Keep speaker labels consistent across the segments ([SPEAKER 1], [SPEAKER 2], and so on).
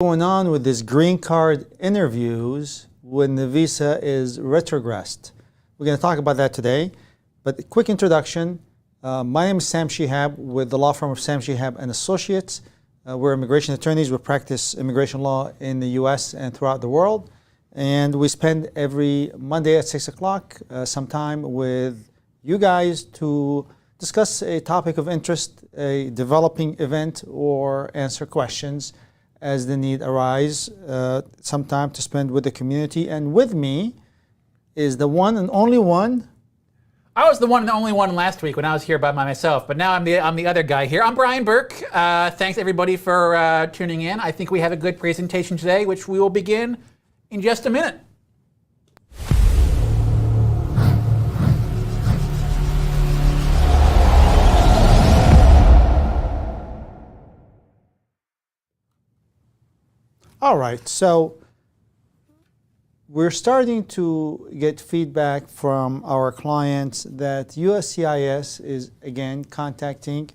[SPEAKER 1] Going on with this green card interviews when the visa is retrogressed. We're going to talk about that today, but a quick introduction. My name is Sam Shihab with the law firm of Sam Shihab and Associates. We're immigration attorneys. We practice immigration law in the U.S. and throughout the world. And we spend every Monday at 6 o'clock some time with you guys to discuss a topic of interest, a developing event, or answer questions as the need arise. Some time to spend with the community. And with me is the one and only one.
[SPEAKER 2] I was the one and only one last week when I was here by myself, but now I'm the other guy here. I'm Brian Burke. Thanks everybody for tuning in. I think we have a good presentation today, which we will begin in just a minute.
[SPEAKER 1] All right, so we're starting to get feedback from our clients that USCIS is again contacting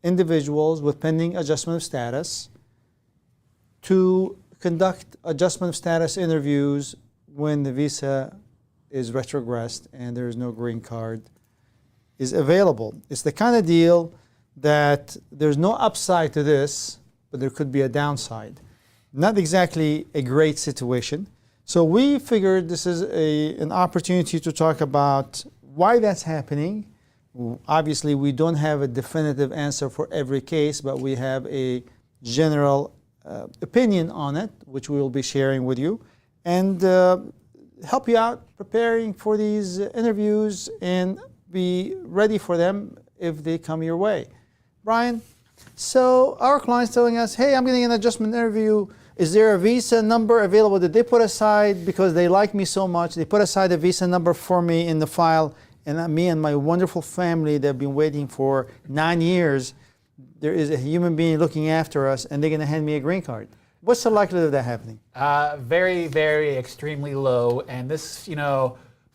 [SPEAKER 1] individuals with pending adjustment of status to conduct adjustment of status interviews when the visa is retrogressed and there is no green card is available. It's the kind of deal that there's no upside to this, but there could be a downside. Not exactly a great situation. So we figured this is an opportunity to talk about why that's happening. Obviously, we don't have a definitive answer for every case, but we have a general opinion on it, which we will be sharing with you, and help you out preparing for these interviews and be ready for them if they come your way. Brian, so our client's telling us, hey, I'm getting an adjustment interview. Is there a visa number available that they put aside because they like me so much? They put aside a visa number for me in the file, and me and my wonderful family that have been waiting for 9 years, there is a human being looking after us, and they're going to hand me a green card. What's the likelihood of that happening?
[SPEAKER 2] Very, very extremely low, and this,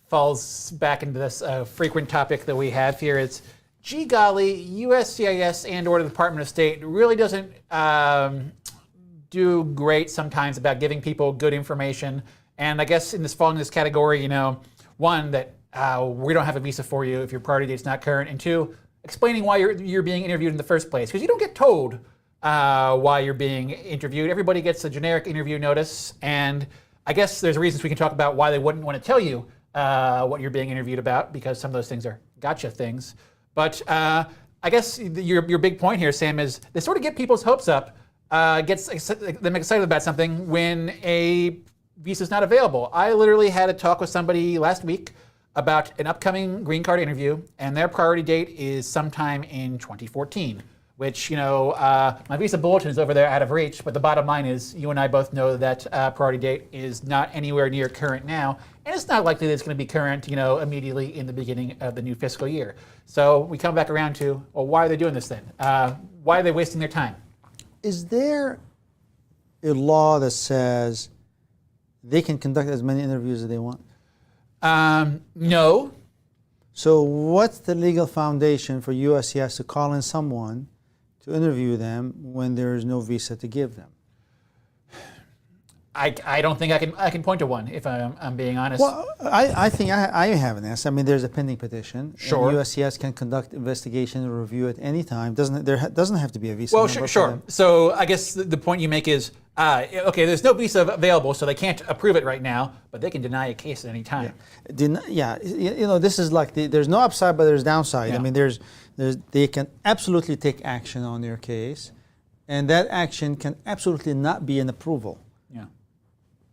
[SPEAKER 2] falls back into this frequent topic that we have here. It's, gee golly, USCIS and/or the Department of State really doesn't do great sometimes about giving people good information. And I guess in this falling in this category, one, that we don't have a visa for you if your priority date's not current, and two, explaining why you're being interviewed in the first place, because you don't get told why you're being interviewed. Everybody gets a generic interview notice, and I guess there's reasons we can talk about why they wouldn't want to tell you what you're being interviewed about, because some of those things are gotcha things. But I guess your big point here, Sam, is they sort of get people's hopes up, gets them excited about something when a visa is not available. I literally had a talk with somebody last week about an upcoming green card interview, and their priority date is sometime in 2014, which, my visa bulletin is over there out of reach, but the bottom line is you and I both know that priority date is not anywhere near current now, and it's not likely that it's going to be current, immediately in the beginning of the new fiscal year. So we come back around to, well, why are they doing this then? Why are they wasting their time?
[SPEAKER 1] Is there a law that says they can conduct as many interviews as they want?
[SPEAKER 2] No.
[SPEAKER 1] So what's the legal foundation for USCIS to call in someone to interview them when there is no visa to give them?
[SPEAKER 2] I don't think I can point to one, if I'm being honest.
[SPEAKER 1] Well, I think I have an answer. I mean, there's a pending petition.
[SPEAKER 2] Sure.
[SPEAKER 1] And USCIS can conduct investigation or review at any time. There doesn't have to be a visa.
[SPEAKER 2] Well,
[SPEAKER 1] number
[SPEAKER 2] sure. So I guess the point you make is, okay, there's no visa available, so they can't approve it right now, but they can deny a case at any time.
[SPEAKER 1] Yeah. This is like there's no upside, but there's downside.
[SPEAKER 2] Yeah.
[SPEAKER 1] I mean, they can absolutely take action on your case, and that action can absolutely not be an approval.
[SPEAKER 2] Yeah.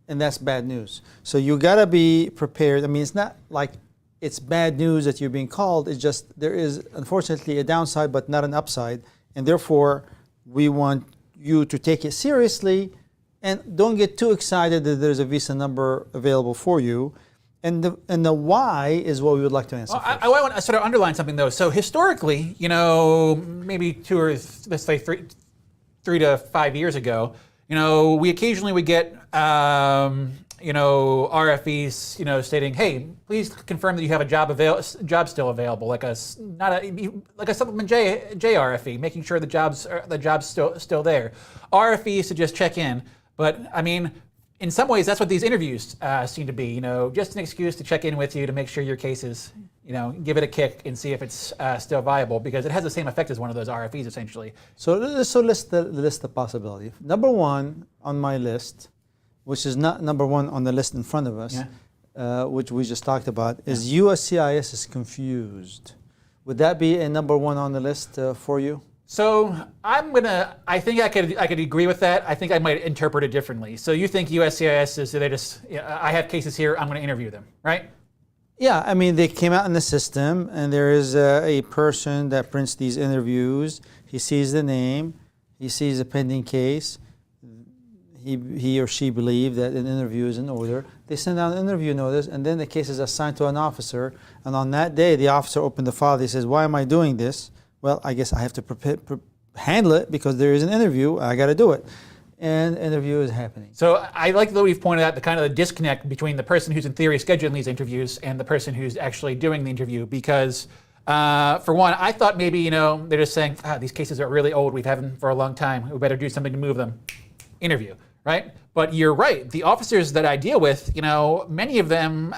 [SPEAKER 1] And that's bad news. So you gotta be prepared. I mean, it's not like it's bad news that you're being called. It's just there is unfortunately a downside, but not an upside. And therefore, we want you to take it seriously and don't get too excited that there's a visa number available for you. And the why is what we would like to answer.
[SPEAKER 2] Well, I want to sort of underline something though. So historically, maybe let's say 3 to 5 years ago, we occasionally would get RFEs, stating, "Hey, please confirm that you have a job still available," like a supplement JRFE, making sure the job's still there. RFEs to just check in. But I mean, in some ways, that's what these interviews seem to be. You know, just an excuse to check in with you to make sure your case is, you know, give it a kick and see if it's still viable, because it has the same effect as one of those RFEs essentially.
[SPEAKER 1] So list the possibility. Number one on my list, which is not number one on the list in front of us, which we just talked about, is USCIS is confused. Would that be a number one on the list for you?
[SPEAKER 2] So I think I could agree with that. I think I might interpret it differently. So you think USCIS is they just, I have cases here, I'm going to interview them, right?
[SPEAKER 1] Yeah, I mean, they came out in the system, and there is a person that prints these interviews. He sees the name, he sees a pending case. He or she believe that an interview is in order. They send out an interview notice, and then the case is assigned to an officer. And on that day, the officer opened the file. He says, "Why am I doing this?" Well, I guess I have to handle it because there is an interview. I got to do it. And interview is happening.
[SPEAKER 2] So I like that we've pointed out the kind of the disconnect between the person who's in theory scheduling these interviews and the person who's actually doing the interview. Because for one, I thought maybe, you know, they're just saying, these cases are really old. We've had them for a long time. We better do something to move them. Interview, right? But you're right. The officers that I deal with, you know, many of them,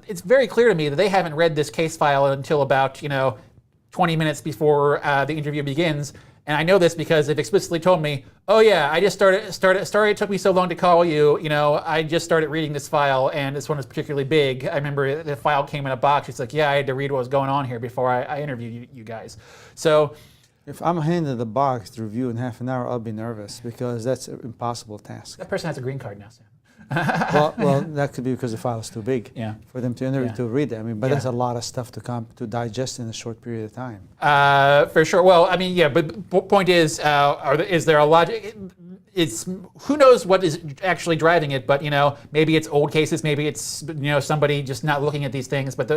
[SPEAKER 2] it's very clear to me that they haven't read this case file until about, 20 minutes before the interview begins. And I know this because they've explicitly told me, "Oh yeah, I just sorry it took me so long to call you. I just started reading this file, and this one was particularly big. I remember the file came in a box. It's like, yeah, I had to read what was going on here before I interviewed you guys." So
[SPEAKER 1] if I'm handed the box to review in half an hour, I'll be nervous because that's an impossible task.
[SPEAKER 2] that person has a green card now, Sam.
[SPEAKER 1] well, that could be because the file is too big for them to read it. I mean, but that's a lot of stuff to digest in a short period of time.
[SPEAKER 2] For sure. Well, I mean, yeah, but point is there a logic? It's who knows what is actually driving it, but maybe it's old cases, maybe it's somebody just not looking at these things, but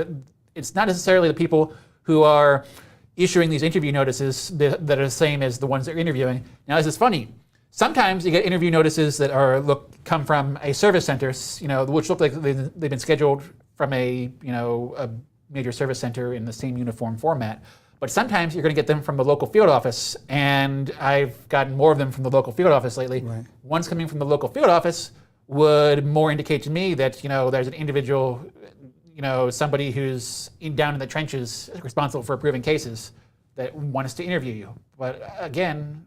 [SPEAKER 2] it's not necessarily the people who are issuing these interview notices that are the same as the ones they're interviewing. Now, this is funny. Sometimes you get interview notices that come from a service center, which look like they've been scheduled from a major service center in the same uniform format. But sometimes you're going to get them from the local field office, and I've gotten more of them from the local field office lately.
[SPEAKER 1] Right.
[SPEAKER 2] Ones coming from the local field office would more indicate to me that there's an individual, somebody who's down in the trenches responsible for approving cases that wants to interview you. But again,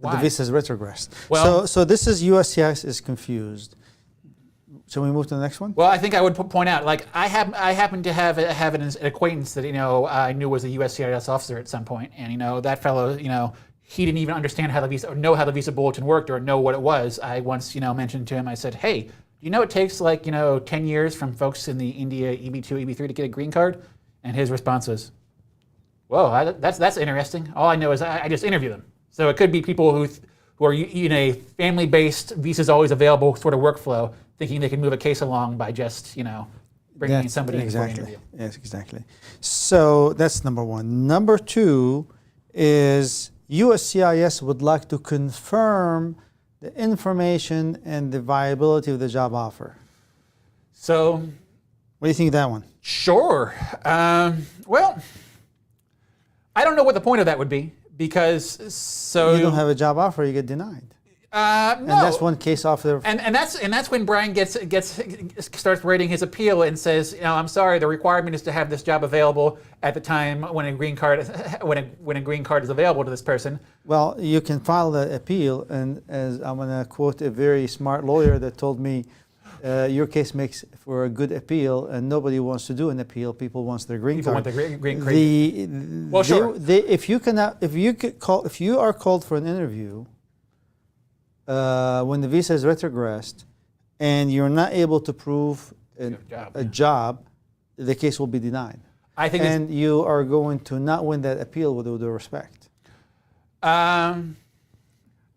[SPEAKER 2] why?
[SPEAKER 1] The visa is retrogressed.
[SPEAKER 2] Well,
[SPEAKER 1] so this is USCIS is confused. Shall we move to the next one?
[SPEAKER 2] Well, I think I would point out, like I happen to have an acquaintance that I knew was a USCIS officer at some point, and that fellow, he didn't even understand how the visa or know how the visa bulletin worked or know what it was. I once mentioned to him, I said, "Hey, it takes like 10 years from folks in the India EB2, EB3 to get a green card?" And his response was, "Whoa, that's interesting. All I know is I just interview them." So it could be people who are in a family-based, visas always available sort of workflow, thinking they can move a case along by just, bringing in somebody in for an interview.
[SPEAKER 1] Yes, exactly. So that's number one. Number two is USCIS would like to confirm the information and the viability of the job offer.
[SPEAKER 2] So,
[SPEAKER 1] what do you think of that one?
[SPEAKER 2] Sure. Well, I don't know what the point of that would be. Because
[SPEAKER 1] you don't have a job offer, you get denied.
[SPEAKER 2] No.
[SPEAKER 1] And that's one case off the.
[SPEAKER 2] And that's when Brian starts writing his appeal and says, "I'm sorry, the requirement is to have this job available at the time when a green card is available to this person."
[SPEAKER 1] Well, you can file the appeal, and as I'm going to quote a very smart lawyer that told me, your case makes for a good appeal, and nobody wants to do an appeal. People want their green card.
[SPEAKER 2] People want the green card. Well, sure.
[SPEAKER 1] If you are called for an interview when the visa is retrogressed, and you're not able to prove a job, the case will be denied.
[SPEAKER 2] I think,
[SPEAKER 1] and you are going to not win that appeal with due respect.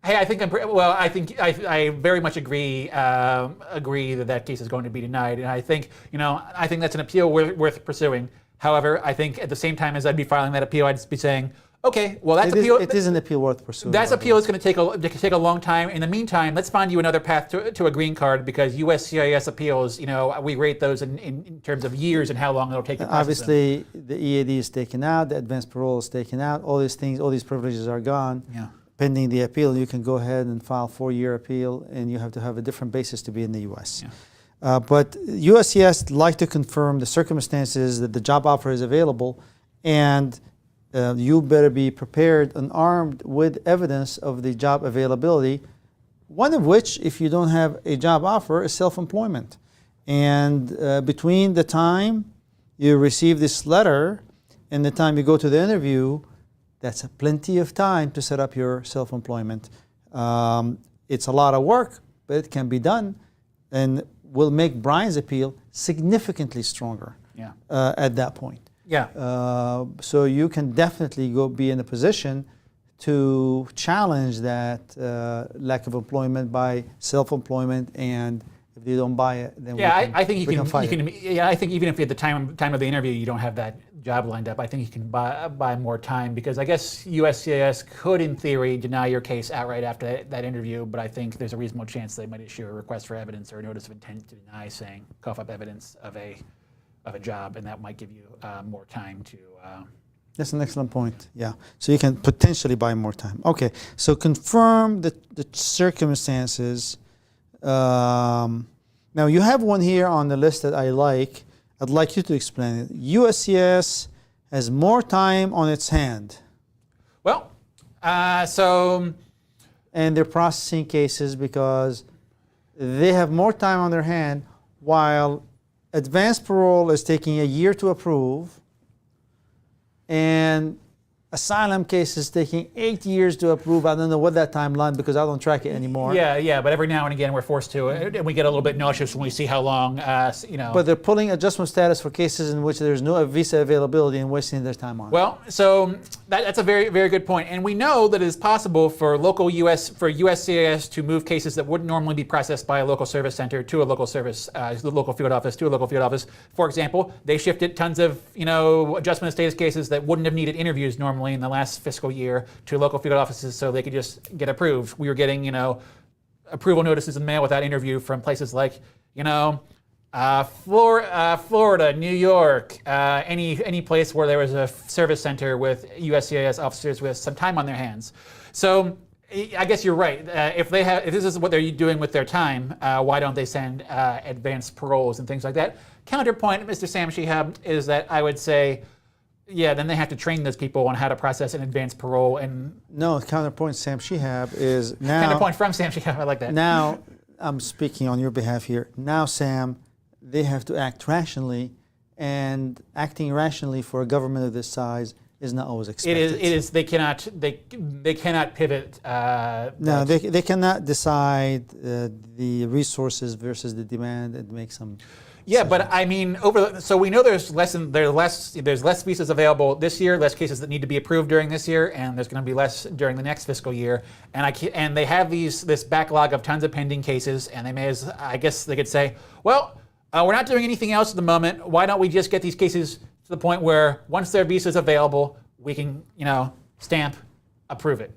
[SPEAKER 2] Hey, I think I very much agree that case is going to be denied, and I think that's an appeal worth pursuing. However, I think at the same time as I'd be filing that appeal, I'd be saying, okay, well
[SPEAKER 1] it is an appeal worth pursuing.
[SPEAKER 2] That appeal is going to take a long time. In the meantime, let's find you another path to a green card, because USCIS appeals, we rate those in terms of years and how long it'll take to process
[SPEAKER 1] obviously, the EAD is taken out, the advanced parole is taken out, all these things, all these privileges are gone.
[SPEAKER 2] Yeah.
[SPEAKER 1] pending the appeal, you can go ahead and file 4-year appeal, and you have to have a different basis to be in the U.S.
[SPEAKER 2] Yeah.
[SPEAKER 1] But USCIS like to confirm the circumstances that the job offer is available, and you better be prepared and armed with evidence of the job availability, one of which, if you don't have a job offer, is self-employment. And between the time you receive this letter and the time you go to the interview, that's plenty of time to set up your self-employment. It's a lot of work, but it can be done, and will make Brian's appeal significantly stronger at that point.
[SPEAKER 2] Yeah.
[SPEAKER 1] So you can definitely be in a position to challenge that lack of employment by self-employment, and if they don't buy it, then
[SPEAKER 2] I think you can. Yeah, I think even if at the time of the interview you don't have that job lined up, I think you can buy more time, because I guess USCIS could, in theory, deny your case outright after that interview. But I think there's a reasonable chance they might issue a request for evidence or a notice of intent to deny, saying cough up evidence of a job, and that might give you more time to.
[SPEAKER 1] That's an excellent point. Yeah, so you can potentially buy more time. Okay, so confirm the circumstances. Now you have one here on the list that I like. I'd like you to explain it. USCIS has more time on its hand.
[SPEAKER 2] Well,
[SPEAKER 1] and they're processing cases because they have more time on their hand, while advanced parole is taking a year to approve, and asylum cases taking 8 years to approve. I don't know what that timeline, because I don't track it anymore.
[SPEAKER 2] Yeah, but every now and again we're forced to, and we get a little bit nauseous when we see how long,
[SPEAKER 1] But they're pulling adjustment status for cases in which there's no visa availability and wasting their time on it.
[SPEAKER 2] Well, so that's a very, very good point. And we know that it is possible for USCIS to move cases that wouldn't normally be processed by a local service center to a local service, the local field office to a local field office. For example, they shifted tons of, adjustment of status cases that wouldn't have needed interviews normally in the last fiscal year to local field offices, so they could just get approved. We were getting, approval notices in the mail without interview from places like, Florida, New York, any place where there was a service center with USCIS officers with some time on their hands. So I guess you're right. If this is what they're doing with their time, why don't they send advanced paroles and things like that? Counterpoint, Mr. Sam Shihab, is that I would say, then they have to train those people on how to process an advanced parole. And
[SPEAKER 1] no, counterpoint, Sam Shihab, is now...
[SPEAKER 2] Counterpoint from Sam Shihab, I like that.
[SPEAKER 1] Now, I'm speaking on your behalf here. Now, Sam, they have to act rationally, and acting rationally for a government of this size is not always expected.
[SPEAKER 2] It is. They cannot pivot.
[SPEAKER 1] No, they cannot decide the resources versus the demand and make some...
[SPEAKER 2] Yeah, but I mean, so we know there's less visas available this year, less cases that need to be approved during this year, and there's going to be less during the next fiscal year. And they have this backlog of tons of pending cases, and I guess they could say, well, we're not doing anything else at the moment. Why don't we just get these cases to the point where once their visa's available, we can, stamp, approve it.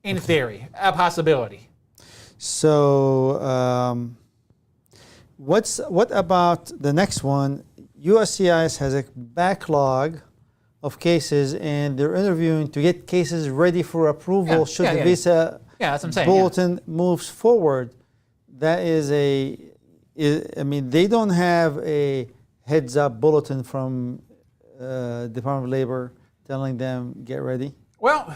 [SPEAKER 2] In theory, a possibility.
[SPEAKER 1] So. What about the next one? USCIS has a backlog of cases, and they're interviewing to get cases ready for approval should the visa
[SPEAKER 2] that's what I'm saying,
[SPEAKER 1] bulletin moves forward. That is they don't have a heads-up bulletin from Department of Labor telling them get ready.
[SPEAKER 2] Well,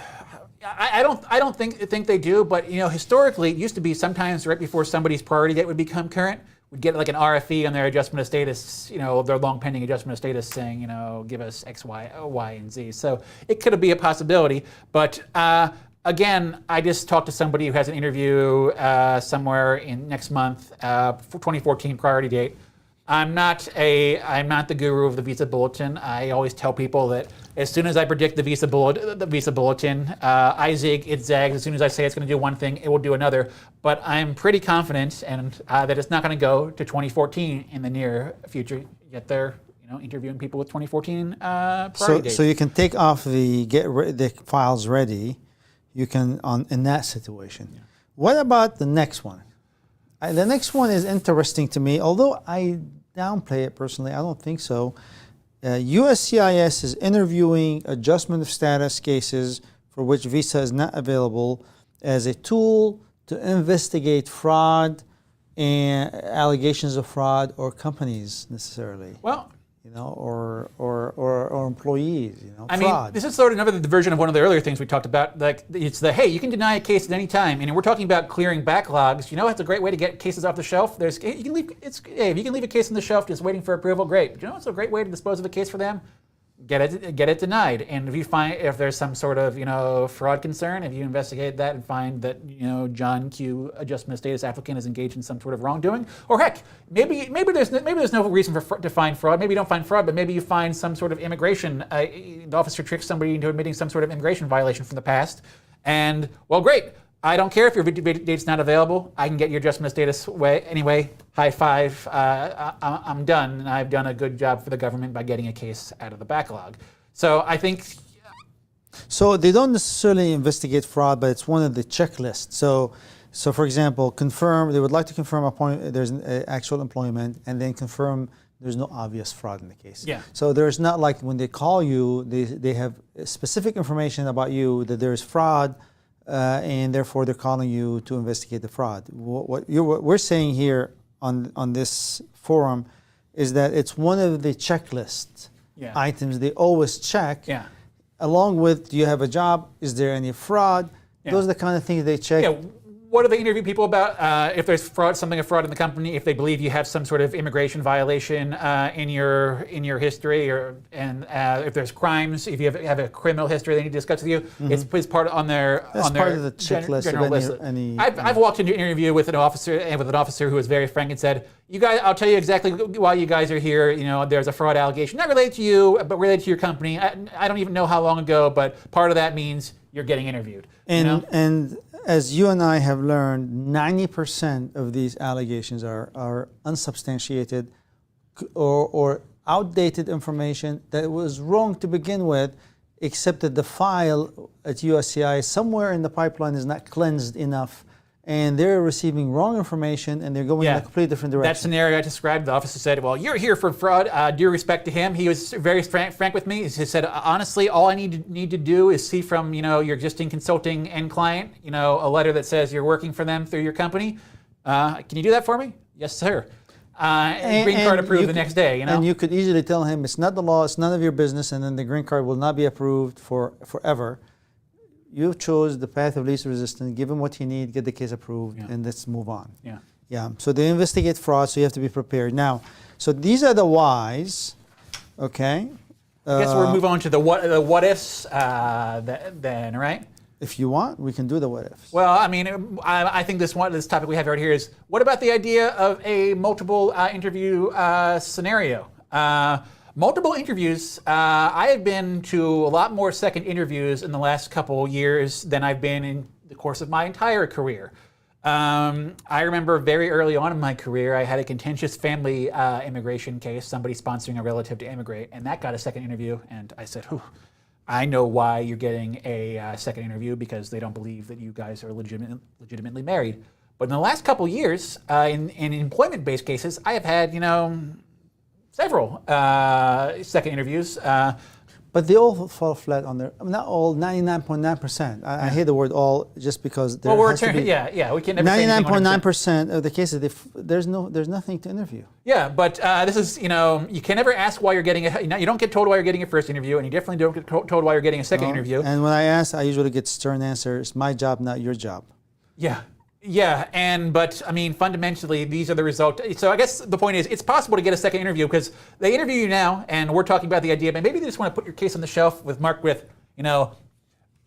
[SPEAKER 2] I don't think they do, but historically it used to be sometimes right before somebody's priority date would become current, would get like an RFE on their adjustment of status, their long pending adjustment of status saying, give us X, Y, and Z. So it could be a possibility. But again, I just talked to somebody who has an interview somewhere in next month for 2014 priority date. I'm not the guru of the visa bulletin. I always tell people that as soon as I predict the visa bulletin, I zig, it zags. As soon as I say it's going to do one thing, it will do another. But I'm pretty confident and that it's not going to go to 2014 in the near future. Yet they're interviewing people with 2014 priority dates.
[SPEAKER 1] So you can take off the files ready. You can in that situation. Yeah. What about the next one? The next one is interesting to me, although I downplay it personally. I don't think so. USCIS is interviewing adjustment of status cases for which visa is not available as a tool to investigate fraud and allegations of fraud or companies necessarily.
[SPEAKER 2] Well,
[SPEAKER 1] or employees,
[SPEAKER 2] I
[SPEAKER 1] fraud.
[SPEAKER 2] mean, this is sort of another version of one of the earlier things we talked about. Like, it's hey, you can deny a case at any time, and we're talking about clearing backlogs. It's a great way to get cases off the shelf. If you can leave a case on the shelf just waiting for approval, great. It's a great way to dispose of a case for them. Get it denied, and if there's some sort of fraud concern, if you investigate that and find that John Q, adjustment of status applicant, is engaged in some sort of wrongdoing, or heck, maybe there's no reason to find fraud. Maybe you don't find fraud, but maybe you find some sort of immigration. The officer tricks somebody into admitting some sort of immigration violation from the past, and well, great. I don't care if your date's not available. I can get your adjustment of status anyway. High five. I'm done, and I've done a good job for the government by getting a case out of the backlog. So I think.
[SPEAKER 1] So they don't necessarily investigate fraud, but it's one of the checklists. So for example, they would like to confirm there's an actual employment, and then confirm there's no obvious fraud in the case.
[SPEAKER 2] Yeah.
[SPEAKER 1] So there's not like when they call you, they have specific information about you that there's fraud. And therefore they're calling you to investigate the fraud. What we're saying here on this forum is that it's one of the checklist items they always check.
[SPEAKER 2] Yeah.
[SPEAKER 1] Along with, do you have a job? Is there any fraud?
[SPEAKER 2] Yeah.
[SPEAKER 1] Those are the kind of things they check.
[SPEAKER 2] Yeah. What do they interview people about? If there's something of fraud in the company, if they believe you have some sort of immigration violation in your history, and if there's crimes, if you have a criminal history they need to discuss with you, it's part on their
[SPEAKER 1] part of the checklist
[SPEAKER 2] general
[SPEAKER 1] of
[SPEAKER 2] list. I've walked into an interview with an officer who was very frank and said, "You guys, I'll tell you exactly why you guys are here. There's a fraud allegation, not related to you, but related to your company. I don't even know how long ago, but part of that means you're getting interviewed."
[SPEAKER 1] And as you and I have learned, 90% of these allegations are unsubstantiated or outdated information that was wrong to begin with, except that the file at USCIS somewhere in the pipeline is not cleansed enough, and they're receiving wrong information and they're going in a completely different direction.
[SPEAKER 2] That scenario I described, the officer said, "Well, you're here for fraud. Due respect to him." He was very frank with me. He said, "Honestly, all I need to do is see from your existing consulting end client, a letter that says you're working for them through your company. Can you do that for me?" "Yes, sir." Green card approved the next day.
[SPEAKER 1] And you could easily tell him it's not the law, it's none of your business, and then the green card will not be approved forever. You chose the path of least resistance, give him what he needs, get the case approved, and let's move on. Yeah. So they investigate fraud, so you have to be prepared. Now, so these are the whys, okay?
[SPEAKER 2] I guess we'll move on to the what ifs then, right?
[SPEAKER 1] If you want, we can do the what ifs.
[SPEAKER 2] Well, I mean, I think this topic we have right here is, what about the idea of a multiple interview scenario? Multiple interviews. I have been to a lot more second interviews in the last couple years than I've been in the course of my entire career. I remember very early on in my career, I had a contentious family immigration case, somebody sponsoring a relative to immigrate, and that got a second interview, and I said, I know why you're getting a second interview, because they don't believe that you guys are legitimately married. But in the last couple years, in employment-based cases, I have had, several second interviews.
[SPEAKER 1] But they all fall flat on their, not all, 99.9%. I hate the word all just because there has to be.
[SPEAKER 2] We can never say
[SPEAKER 1] 99.9% of the cases, there's nothing to interview.
[SPEAKER 2] Yeah, but this is, you can never ask why you're getting you don't get told why you're getting a first interview, and you definitely don't get told why you're getting a second interview.
[SPEAKER 1] And when I ask, I usually get stern answer, it's my job, not your job.
[SPEAKER 2] Yeah, but I mean, fundamentally, these are the results. So I guess the point is, it's possible to get a second interview because they interview you now, and we're talking about the idea, but maybe they just want to put your case on the shelf marked with,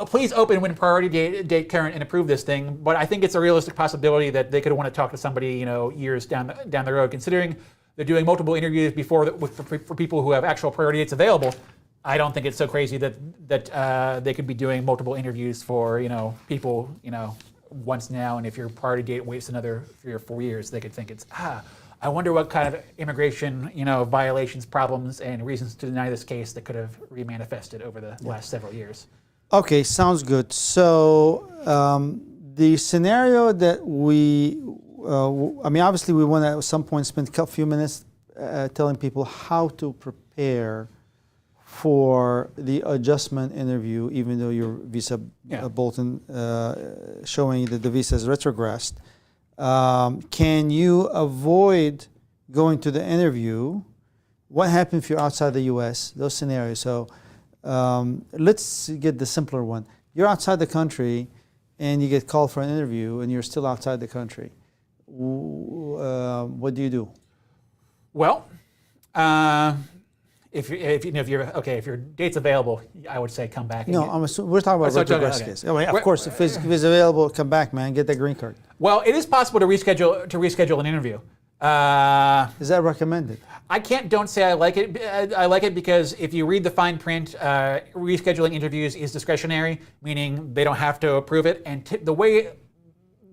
[SPEAKER 2] please open when priority date current and approve this thing. But I think it's a realistic possibility that they could want to talk to somebody, years down the road, considering they're doing multiple interviews for people who have actual priority dates available. I don't think it's so crazy that they could be doing multiple interviews for people once now, and if your priority date waits another 3 or 4 years, they could think it's I wonder what kind of immigration violations, problems, and reasons to deny this case that could have remanifested over the last several years.
[SPEAKER 1] Okay, sounds good. So the scenario that obviously we want to at some point spend a few minutes telling people how to prepare for the adjustment interview, even though your visa bulletin showing that the visa is retrogressed. Can you avoid going to the interview? What happens if you're outside the U.S.? Those scenarios. So let's get the simpler one. You're outside the country and you get called for an interview and you're still outside the country. What do you do?
[SPEAKER 2] Well, if your date's available, I would say come back.
[SPEAKER 1] No, we're talking about retrogressed case. I mean, of course, if it's available, come back, man. Get that green card.
[SPEAKER 2] Well, it is possible to reschedule an interview.
[SPEAKER 1] Is that recommended?
[SPEAKER 2] Don't say I like it. I like it because if you read the fine print, rescheduling interviews is discretionary, meaning they don't have to approve it. And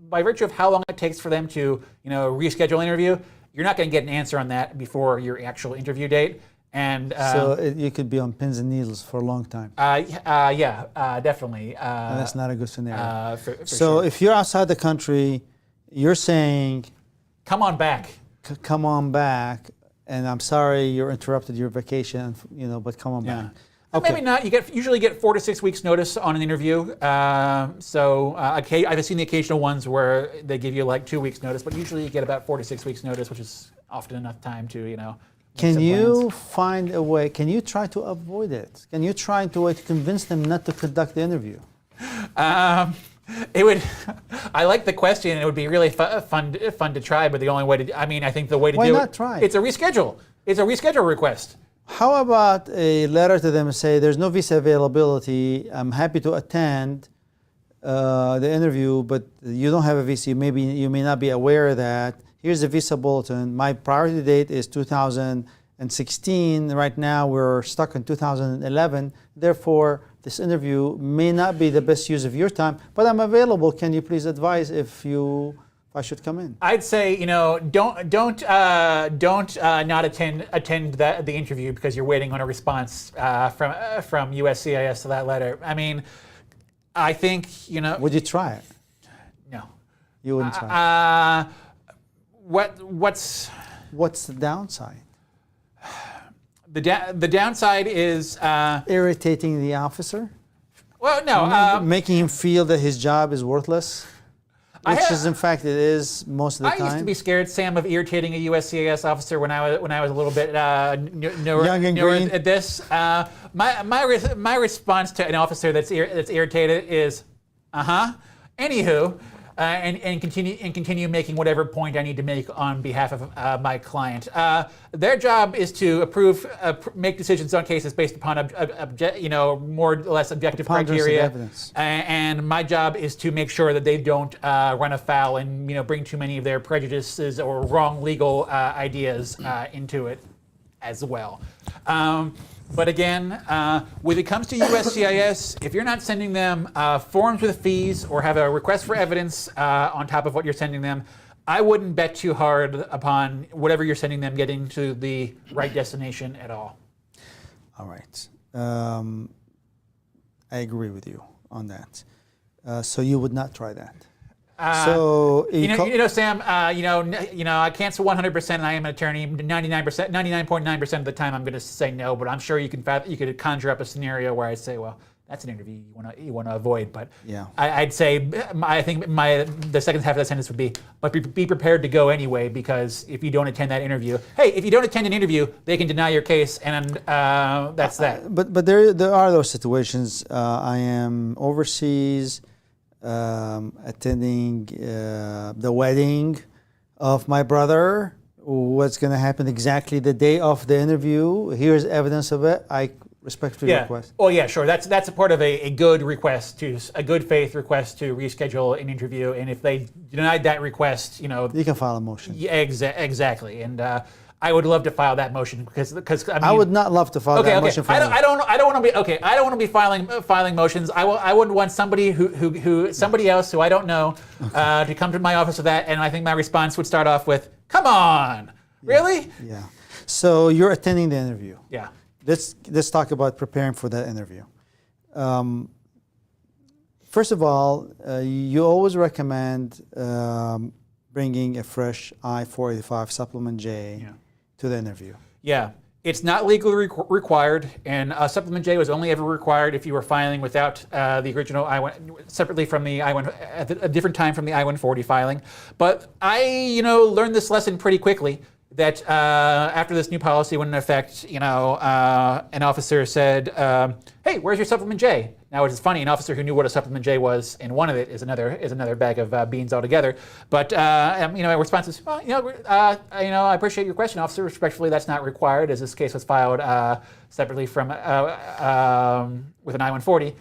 [SPEAKER 2] by virtue of how long it takes for them to, reschedule an interview, you're not going to get an answer on that before your actual interview date. And
[SPEAKER 1] so you could be on pins and needles for a long time.
[SPEAKER 2] Definitely.
[SPEAKER 1] And that's not a good scenario.
[SPEAKER 2] For
[SPEAKER 1] so
[SPEAKER 2] sure.
[SPEAKER 1] if you're outside the country, you're saying,
[SPEAKER 2] come on back.
[SPEAKER 1] Come on back. And I'm sorry you interrupted your vacation, but come on back.
[SPEAKER 2] Okay. Maybe not. You usually get 4 to 6 weeks notice on an interview. I've seen the occasional ones where they give you like 2 weeks notice, but usually you get about 4 to 6 weeks notice, which is often enough time to,
[SPEAKER 1] Can you find a way? Can you try to avoid it? Can you try to convince them not to conduct the interview?
[SPEAKER 2] It would. I like the question. It would be really fun to try, but the only way to. I think the way to
[SPEAKER 1] Why
[SPEAKER 2] do
[SPEAKER 1] not
[SPEAKER 2] it.
[SPEAKER 1] try?
[SPEAKER 2] It's a reschedule. It's a reschedule request.
[SPEAKER 1] How about a letter to them and say, "There's no visa availability. I'm happy to attend the interview, but you don't have a visa. Maybe you may not be aware of that. Here's the visa bulletin. My priority date is 2016. Right now, we're stuck in 2011. Therefore, this interview may not be the best use of your time, but I'm available. Can you please advise if I should come in?"
[SPEAKER 2] I'd say, don't not attend the interview because you're waiting on a response from USCIS to that letter. I mean, I think
[SPEAKER 1] Would you try it?
[SPEAKER 2] No.
[SPEAKER 1] You wouldn't try it. What's the downside?
[SPEAKER 2] The downside is
[SPEAKER 1] irritating the officer.
[SPEAKER 2] Well, no,
[SPEAKER 1] making him feel that his job is worthless, which is in fact it is most of the time.
[SPEAKER 2] I used to be scared, Sam, of irritating a USCIS officer when I was a little bit
[SPEAKER 1] young and green
[SPEAKER 2] at this. My response to an officer that's irritated is, anywho. And continue making whatever point I need to make on behalf of my client. Their job is to make decisions on cases based upon more or less objective criteria.
[SPEAKER 1] Evidence.
[SPEAKER 2] And my job is to make sure that they don't run afoul and bring too many of their prejudices or wrong legal ideas into it as well. But again, when it comes to USCIS, if you're not sending them forms with fees or have a request for evidence on top of what you're sending them, I wouldn't bet too hard upon whatever you're sending them getting to the right destination at all.
[SPEAKER 1] All right. I agree with you on that. So you would not try that.
[SPEAKER 2] Sam. I can't say 100%. And I am an attorney. 99.9% of the time, I'm going to say no. But I'm sure you could conjure up a scenario where I say, well, that's an interview you want to avoid. But
[SPEAKER 1] yeah,
[SPEAKER 2] I'd say I think the second half of that sentence would be, but be prepared to go anyway, because if you don't attend that interview, if you don't attend an interview, they can deny your case, and that's that.
[SPEAKER 1] But there are those situations. I am overseas. Attending the wedding of my brother. What's going to happen exactly the day of the interview? Here's evidence of it. I respectfully request.
[SPEAKER 2] Oh yeah, sure. That's a part of a good good faith request to reschedule an interview. And if they denied that request,
[SPEAKER 1] you can file a motion.
[SPEAKER 2] Yeah, exactly. And I would love to file that motion because
[SPEAKER 1] I would not love to file that motion. For
[SPEAKER 2] I don't want to be filing motions. I wouldn't want somebody somebody else who I don't know to come to my office with that. And I think my response would start off with, "Come on, really?"
[SPEAKER 1] Yeah. So you're attending the interview.
[SPEAKER 2] Yeah.
[SPEAKER 1] Let's talk about preparing for that interview. First of all, you always recommend bringing a fresh I-485 supplement J to the interview.
[SPEAKER 2] Yeah. It's not legally required, and Supplement J was only ever required if you were filing without the original I-1, separately from the I-1, at a different time from the I-140 filing. But I, learned this lesson pretty quickly, that after this new policy went into effect, an officer said, "Hey, where's your Supplement J?" Now, it's funny, an officer who knew what a Supplement J was and wanted it is another bag of beans altogether. But my response is, well, I appreciate your question, officer. Respectfully, that's not required, as this case was filed separately from with an I-140.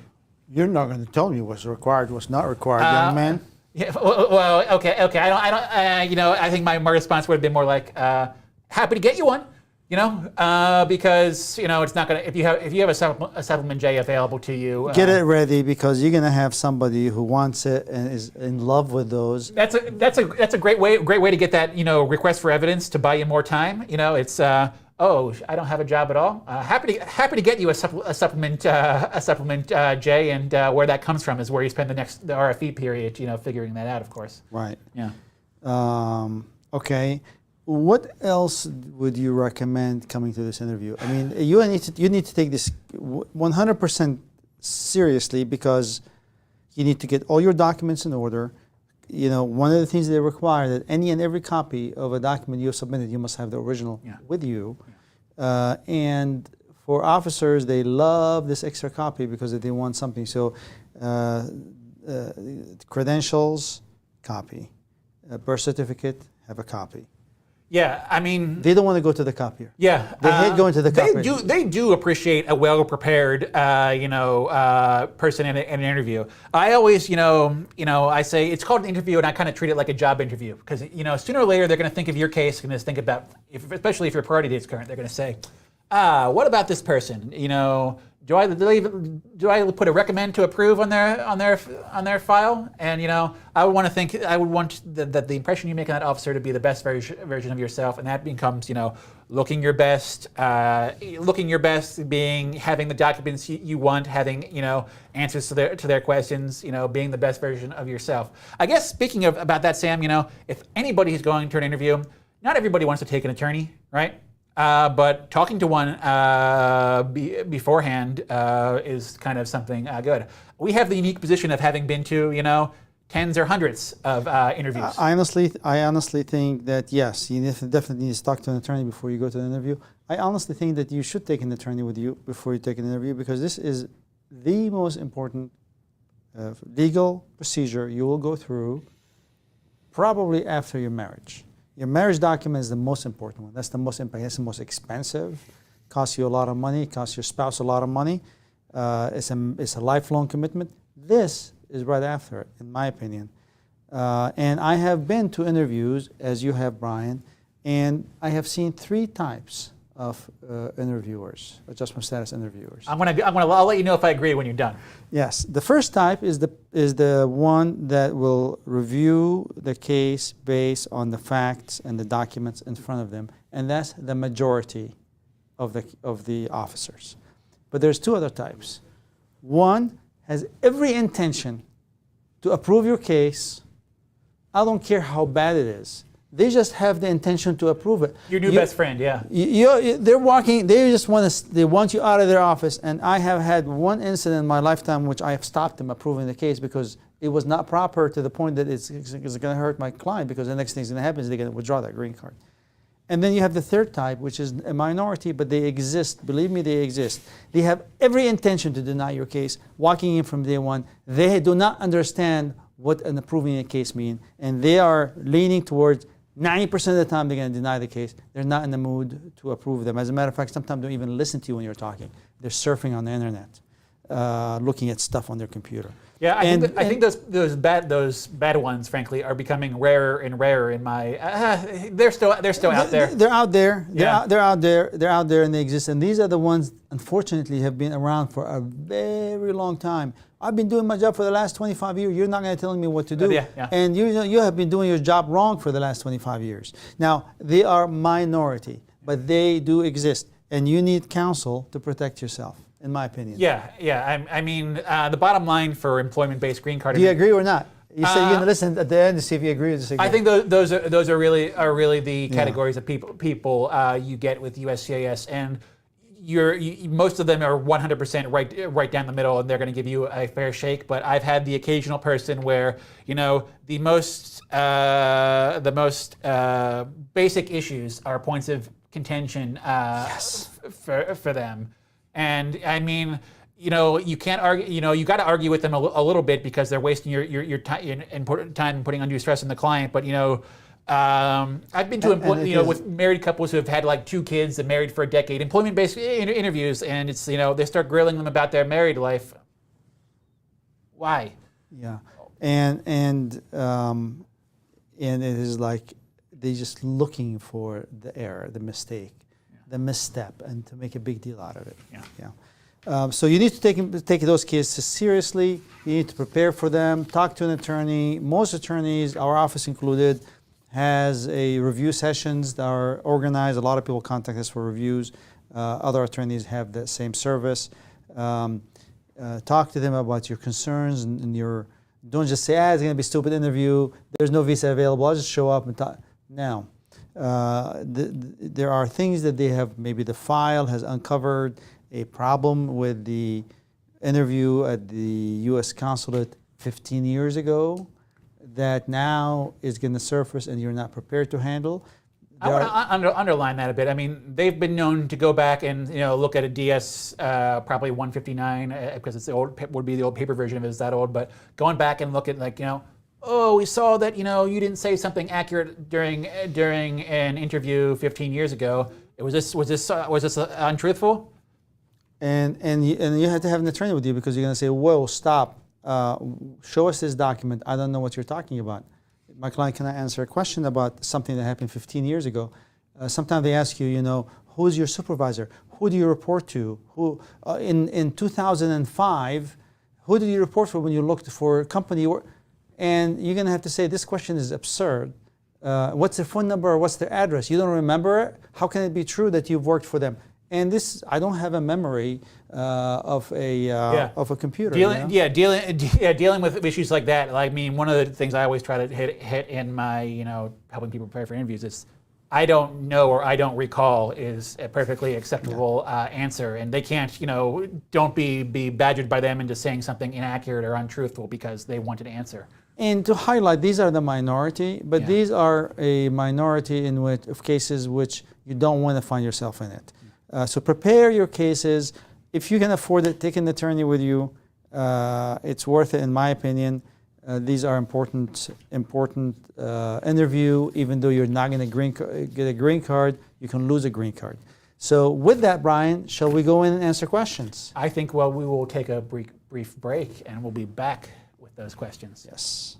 [SPEAKER 1] You're not going to tell me what's required, what's not required, young man.
[SPEAKER 2] Yeah. Well, okay. I think my response would have been more like, happy to get you one. Because it's not gonna, if you have a Supplement J available to you,
[SPEAKER 1] get it ready, because you're gonna have somebody who wants it and is in love with those.
[SPEAKER 2] That's a great way to get that request for evidence to buy you more time. It's oh, I don't have a job at all. Happy to get you a supplement J, and where that comes from is where you spend the RFE period, figuring that out, of course.
[SPEAKER 1] Right.
[SPEAKER 2] Yeah.
[SPEAKER 1] Okay. What else would you recommend coming to this interview? I mean, you need to take this 100% seriously, because you need to get all your documents in order. One of the things they require, that any and every copy of a document you have submitted, you must have the original with you. And for officers, they love this extra copy because they want something. So credentials, copy. Birth certificate, have a copy.
[SPEAKER 2] Yeah, I mean,
[SPEAKER 1] they don't want to go to the copier.
[SPEAKER 2] Yeah,
[SPEAKER 1] they hate going to the copier.
[SPEAKER 2] They do appreciate a well-prepared, person in an interview. I always, I say it's called an interview, and I kind of treat it like a job interview, because sooner or later they're going to think of your case, and just think about, especially if your party date's current, they're going to say, what about this person? Do I put a recommend to approve on their file? And I would want that the impression you make on that officer to be the best version of yourself, and that becomes looking your best, being having the documents you want, having answers to their questions, being the best version of yourself. I guess speaking about that, Sam, if anybody is going to an interview, not everybody wants to take an attorney, right? But talking to one beforehand is kind of something good. We have the unique position of having been to, tens or hundreds of interviews.
[SPEAKER 1] I honestly think that, yes, you definitely need to talk to an attorney before you go to the interview. I honestly think that you should take an attorney with you before you take an interview, because this is the most important legal procedure you will go through, probably after your marriage. Your marriage document is the most important one. That's the most impact. That's the most expensive. Costs you a lot of money. Costs your spouse a lot of money. It's a lifelong commitment. This is right after it, in my opinion. And I have been to interviews, as you have, Brian, and I have seen 3 types of interviewers, adjustment status interviewers.
[SPEAKER 2] I'll let you know if I agree when you're done.
[SPEAKER 1] Yes, the first type is the one that will review the case based on the facts and the documents in front of them, and that's the majority of the officers. But there's 2 other types. One has every intention to approve your case. I don't care how bad it is. They just have the intention to approve it.
[SPEAKER 2] Your new best friend, yeah.
[SPEAKER 1] They're walking. They want you out of their office. And I have had one incident in my lifetime which I have stopped them approving the case, because it was not proper to the point that it's going to hurt my client, because the next thing that's going to happen is they're going to withdraw that green card. And then you have the third type, which is a minority, but they exist. Believe me, they exist. They have every intention to deny your case, walking in from day one. They do not understand what an approving a case means, and they are leaning towards 90% of the time they're going to deny the case. They're not in the mood to approve them. As a matter of fact, sometimes they don't even listen to you when you're talking. They're surfing on the internet, looking at stuff on their computer.
[SPEAKER 2] Yeah, I think those bad ones, frankly, are becoming rarer and rarer. In my, they're still out there.
[SPEAKER 1] They're out there. They're out there, and they exist. And these are the ones, unfortunately, have been around for a very long time. I've been doing my job for the last 25 years. You're not going to tell me what to do.
[SPEAKER 2] Yeah.
[SPEAKER 1] And you have been doing your job wrong for the last 25 years. Now, they are minority, but they do exist. And you need counsel to protect yourself, in my opinion.
[SPEAKER 2] Yeah. I mean, the bottom line for employment-based green card.
[SPEAKER 1] Do you agree or not? You said you're going to listen at the end to see if you agree or disagree.
[SPEAKER 2] I think those are really the categories of people you get with USCIS, and most of them are 100% right down the middle, and they're going to give you a fair shake. But I've had the occasional person where the most basic issues are points of contention for them, and I mean. You can't argue. You got to argue with them a little bit because they're wasting your time and putting undue stress on the client. But I've been to with married couples who have had like 2 kids and married for a decade, employment-based interviews, and it's they start grilling them about their married life. Why?
[SPEAKER 1] Yeah, and it is like they're just looking for the error, the mistake, the misstep, and to make a big deal out of it. Yeah. So you need to take those cases seriously. You need to prepare for them. Talk to an attorney. Most attorneys, our office included, has a review sessions that are organized. A lot of people contact us for reviews. Other attorneys have the same service. Talk to them about your concerns and your. Don't just say, it's going to be a stupid interview. There's no visa available. I'll just show up and talk. Now, there are things that they have. Maybe the file has uncovered a problem with the interview at the U.S. consulate 15 years ago that now is going to surface and you're not prepared to handle.
[SPEAKER 2] I want to underline that a bit. I mean, they've been known to go back and look at a DS probably 159 because it's the old would be the old paper version of it is that old. But going back and look at we saw that you didn't say something accurate during an interview 15 years ago. Was this untruthful?
[SPEAKER 1] And you have to have an attorney with you because you're going to say, whoa, stop, show us this document. I don't know what you're talking about. My client cannot answer a question about something that happened 15 years ago. Sometimes they ask you, who's your supervisor? Who do you report to? Who in 2005, who did you report for when you looked for a company? And you're going to have to say, this question is absurd. What's their phone number or what's their address? You don't remember it? How can it be true that you've worked for them? And I don't have a memory of a computer.
[SPEAKER 2] Dealing with issues like that. I mean, one of the things I always try to hit in my helping people prepare for interviews is, I don't know or I don't recall is a perfectly acceptable answer, and they can't don't be badgered by them into saying something inaccurate or untruthful because they wanted to answer.
[SPEAKER 1] And to highlight, these are the minority, but these are a minority of cases which you don't want to find yourself in it. So prepare your cases. If you can afford it, take an attorney with you. It's worth it, in my opinion. These are important interview. Even though you're not going to get a green card, you can lose a green card. So with that, Brian, shall we go in and answer questions?
[SPEAKER 2] I think, we will take a brief break, and we'll be back with those questions.
[SPEAKER 1] Yes.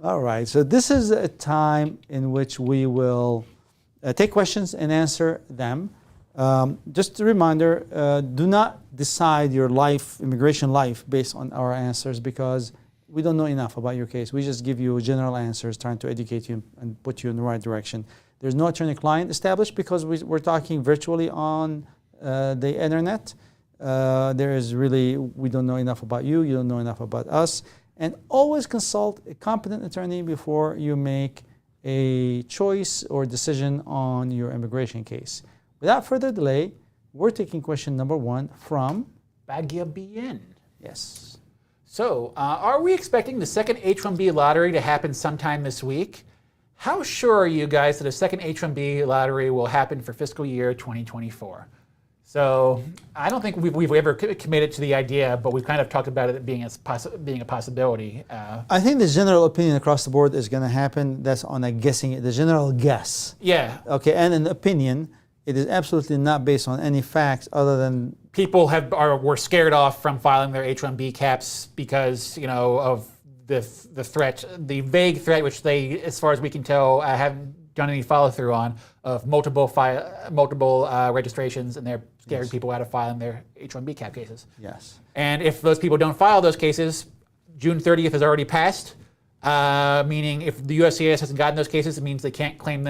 [SPEAKER 1] All right, so this is a time in which we will take questions and answer them. Just a reminder, do not decide your immigration life based on our answers because we don't know enough about your case. We just give you general answers, trying to educate you and put you in the right direction. There's no attorney-client established because we're talking virtually on the internet. We don't know enough about you, you don't know enough about us. And always consult a competent attorney before you make a choice or decision on your immigration case. Without further delay, we're taking question number 1 from
[SPEAKER 2] Bagya BN.
[SPEAKER 1] Yes.
[SPEAKER 2] So, are we expecting the second H-1B lottery to happen sometime this week? How sure are you guys that a second H-1B lottery will happen for fiscal year 2024? So I don't think we've ever committed to the idea, but we've kind of talked about it being a possibility.
[SPEAKER 1] I think the general opinion across the board is going to happen. That's on a guessing, the general guess.
[SPEAKER 2] Yeah.
[SPEAKER 1] Okay, and an opinion. It is absolutely not based on any facts other than
[SPEAKER 2] people were scared off from filing their H-1B caps because of the threat, the vague threat, which they, as far as we can tell, haven't done any follow through on of multiple registrations, and they're scaring people out of filing their H-1B cap cases.
[SPEAKER 1] Yes.
[SPEAKER 2] And if those people don't file those cases, June 30th has already passed. Meaning if the USCIS hasn't gotten those cases, it means they can't claim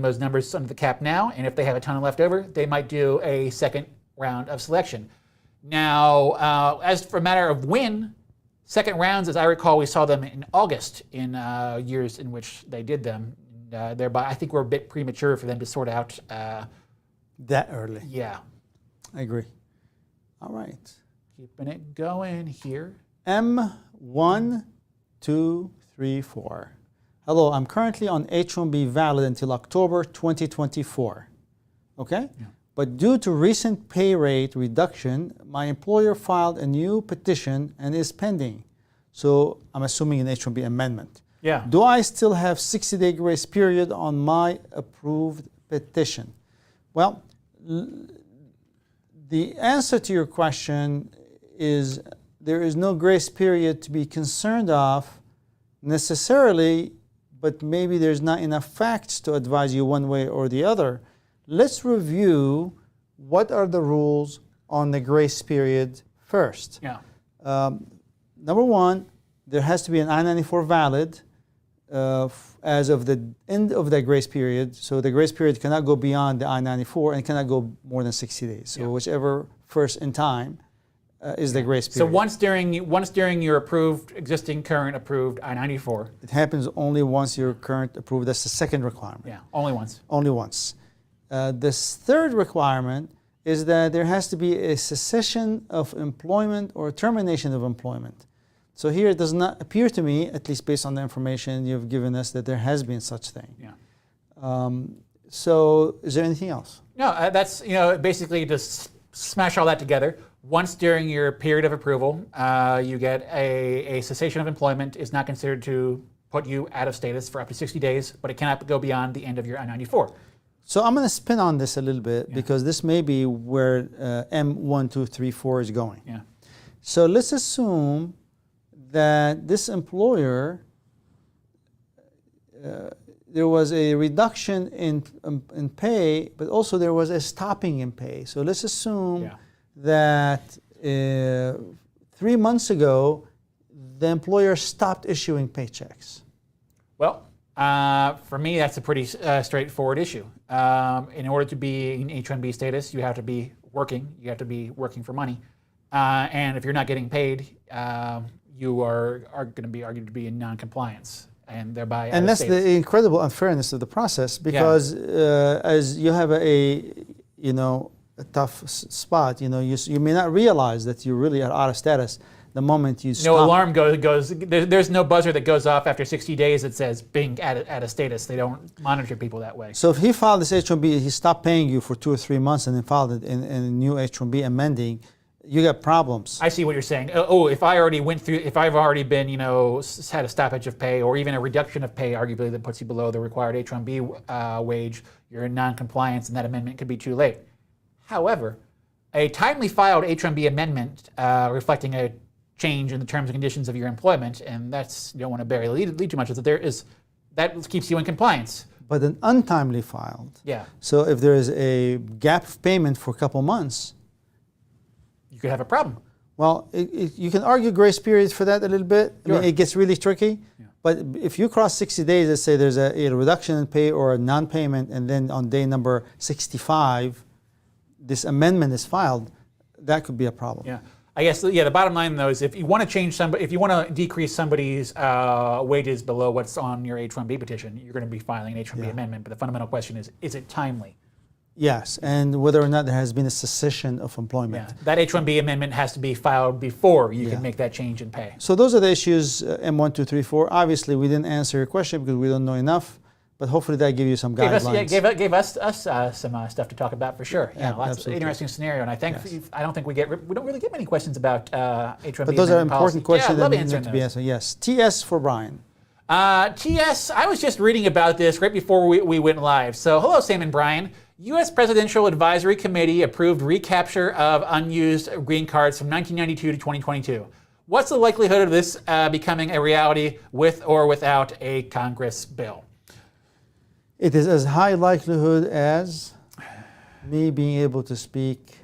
[SPEAKER 2] those numbers under the cap now. And if they have a ton left over, they might do a second round of selection. Now, as for a matter of when, second rounds, as I recall, we saw them in August in years in which they did them. Thereby, I think we're a bit premature for them to sort out.
[SPEAKER 1] That early.
[SPEAKER 2] Yeah.
[SPEAKER 1] I agree. All right.
[SPEAKER 2] Keeping it going here.
[SPEAKER 1] M1, 2, 3, 4. Hello, I'm currently on H-1B valid until October 2024. Okay? Yeah. But due to recent pay rate reduction, my employer filed a new petition and is pending. So I'm assuming an H-1B amendment.
[SPEAKER 2] Yeah.
[SPEAKER 1] Do I still have 60-day grace period on my approved petition? Well, the answer to your question is there is no grace period to be concerned of necessarily, but maybe there's not enough facts to advise you one way or the other. Let's review what are the rules on the grace period first.
[SPEAKER 2] Yeah.
[SPEAKER 1] Number one, there has to be an I-94 valid as of the end of the grace period. So the grace period cannot go beyond the I-94 and cannot go more than 60 days. So whichever first in time is the grace period.
[SPEAKER 2] So once during your existing current approved I-94.
[SPEAKER 1] It happens only once your current approved. That's the second requirement.
[SPEAKER 2] Yeah, only once.
[SPEAKER 1] Only once. This third requirement is that there has to be a cessation of employment or termination of employment. So here it does not appear to me, at least based on the information you've given us, that there has been such thing.
[SPEAKER 2] Yeah.
[SPEAKER 1] So is there anything else?
[SPEAKER 2] No, that's basically just smash all that together. Once during your period of approval, you get a cessation of employment is not considered to put you out of status for up to 60 days, but it cannot go beyond the end of your I-94.
[SPEAKER 1] So I'm going to spin on this a little bit because this may be where M1234 is going.
[SPEAKER 2] Yeah.
[SPEAKER 1] So let's assume that this employer, there was a reduction in pay, but also there was a stopping in pay. So let's assume that 3 months ago, the employer stopped issuing paychecks.
[SPEAKER 2] Well, for me, that's a pretty straightforward issue. In order to be in H-1B status, you have to be working. You have to be working for money. And if you're not getting paid, you are going to be argued to be in non-compliance. And thereby,
[SPEAKER 1] and that's the incredible unfairness of the process, because as you have a tough spot, you may not realize that you really are out of status the moment you stop.
[SPEAKER 2] No alarm goes. There's no buzzer that goes off after 60 days that says being out of status. They don't monitor people that way.
[SPEAKER 1] So if he filed this H-1B, he stopped paying you for 2 or 3 months, and then filed it in a new H-1B amending, you got problems.
[SPEAKER 2] I see what you're saying. If I've already been, had a stoppage of pay or even a reduction of pay, arguably that puts you below the required H-1B wage, you're in non-compliance, and that amendment could be too late. However, a timely filed H-1B amendment reflecting a change in the terms and conditions of your employment, and that's, you don't want to lead too much, that keeps you in compliance.
[SPEAKER 1] But an untimely filed.
[SPEAKER 2] Yeah.
[SPEAKER 1] So if there is a gap of payment for a couple months,
[SPEAKER 2] you could have a problem.
[SPEAKER 1] Well, you can argue grace periods for that a little bit.
[SPEAKER 2] Sure.
[SPEAKER 1] I mean, it gets really tricky. Yeah. But if you cross 60 days, let's say there's a reduction in pay or a non-payment, and then on day number 65, this amendment is filed, that could be a problem.
[SPEAKER 2] Yeah. I guess, the bottom line, though, is if you want to decrease somebody's wages below what's on your H-1B petition, you're going to be filing an H-1B amendment. But the fundamental question is it timely?
[SPEAKER 1] Yes, and whether or not there has been a cessation of employment.
[SPEAKER 2] Yeah. That H-1B amendment has to be filed before you can make that change in pay.
[SPEAKER 1] So those are the issues, M1234. Obviously, we didn't answer your question because we don't know enough, but hopefully that gave you some guidelines.
[SPEAKER 2] Gave us some stuff to talk about for sure. Yeah, lots of interesting scenario, and I don't think we don't really get many questions about H-1B.
[SPEAKER 1] But those are important questions that need to be answered. Yes. TS for Brian.
[SPEAKER 2] TS, I was just reading about this right before we went live. So hello, Sam and Brian. U.S. Presidential Advisory Committee approved recapture of unused green cards from 1992 to 2022. What's the likelihood of this becoming a reality with or without a Congress bill?
[SPEAKER 1] It is as high likelihood as me being able to speak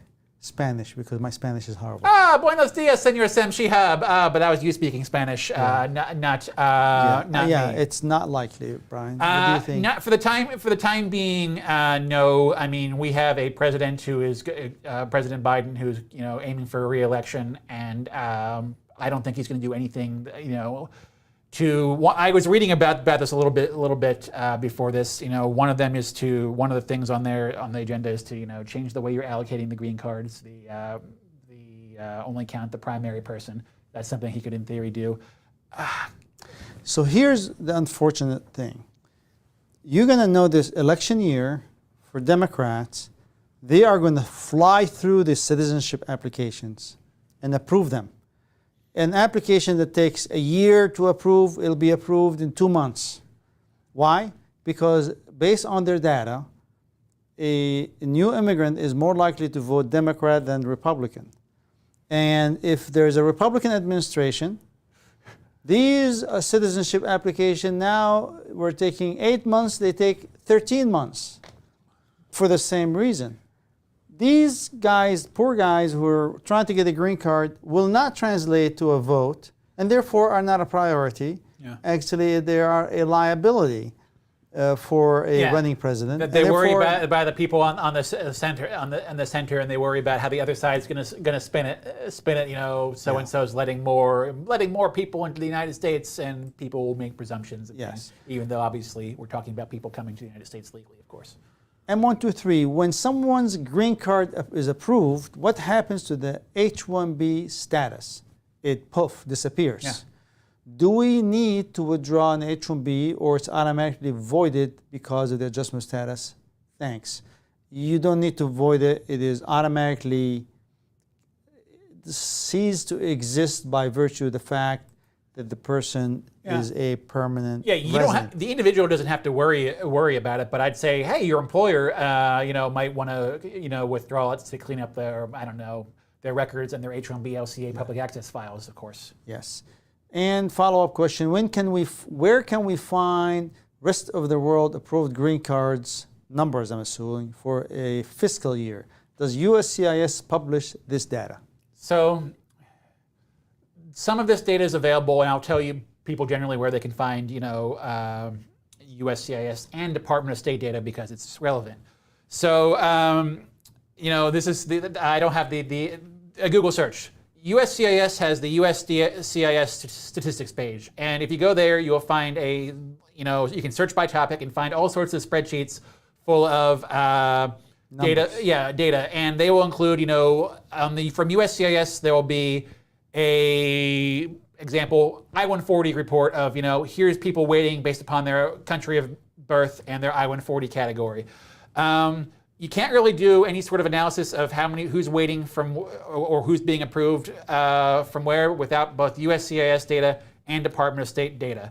[SPEAKER 1] Spanish, because my Spanish is horrible.
[SPEAKER 2] Buenos dias, Senor Sem Shihab. But that was you speaking Spanish, not me.
[SPEAKER 1] It's not likely, Brian. What do you think?
[SPEAKER 2] Not for the time being. No, I mean we have a president who is President Biden, who's aiming for a re-election, and I don't think he's going to do anything. I was reading about this a little bit before this. One of the things on the agenda is to change the way you're allocating the green cards. The only count the primary person. That's something he could in theory do.
[SPEAKER 1] So here's the unfortunate thing. You're going to know this election year for Democrats, they are going to fly through the citizenship applications and approve them. An application that takes a year to approve, it'll be approved in 2 months. Why? Because based on their data, a new immigrant is more likely to vote Democrat than Republican. And if there's a Republican administration, these citizenship application now we're taking 8 months, they take 13 months for the same reason. These guys, poor guys who are trying to get a green card, will not translate to a vote and therefore are not a priority. Yeah. Actually, they are a liability for a running president.
[SPEAKER 2] That they worry about the people on the center, and they worry about how the other side's going to spin it. So and so's letting more people into the United States, and people will make presumptions.
[SPEAKER 1] Yes.
[SPEAKER 2] Even though obviously we're talking about people coming to the United States legally, of course.
[SPEAKER 1] And 1, 2, 3. When someone's green card is approved, what happens to the H-1B status? It disappears. Yeah. Do we need to withdraw an H-1B, or it's automatically voided because of the adjustment status? Thanks. You don't need to void it. It is automatically ceased to exist by virtue of the fact that the person is a permanent resident.
[SPEAKER 2] The individual doesn't have to worry about it, but I'd say, hey, your employer, might want to, withdraw it to clean up their records and their H-1B LCA public access files, of course.
[SPEAKER 1] Yes. And follow-up question: where can we find rest of the world approved green cards numbers? I'm assuming for a fiscal year. Does USCIS publish this data?
[SPEAKER 2] So, some of this data is available, and I'll tell you people generally where they can find, USCIS and Department of State data because it's relevant. So, this is I don't have a Google search. USCIS has the USCIS statistics page, and if you go there, you'll find you can search by topic and find all sorts of spreadsheets full of data, and they will include, from USCIS there will be a example I-140 report of, here's people waiting based upon their country of birth and their I-140 category. You can't really do any sort of analysis of who's waiting from or who's being approved from where without both USCIS data and Department of State data.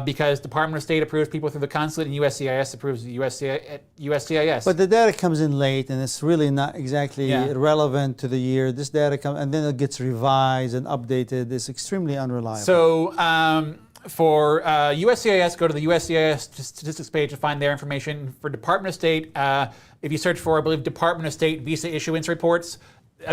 [SPEAKER 2] Because Department of State approves people through the consulate and USCIS approves USCIS.
[SPEAKER 1] But the data comes in late and it's really not exactly relevant to the year. This data comes and then it gets revised and updated. It's extremely unreliable.
[SPEAKER 2] So for USCIS, go to the USCIS statistics page to find their information. For Department of State, if you search for, I believe, Department of State visa issuance reports,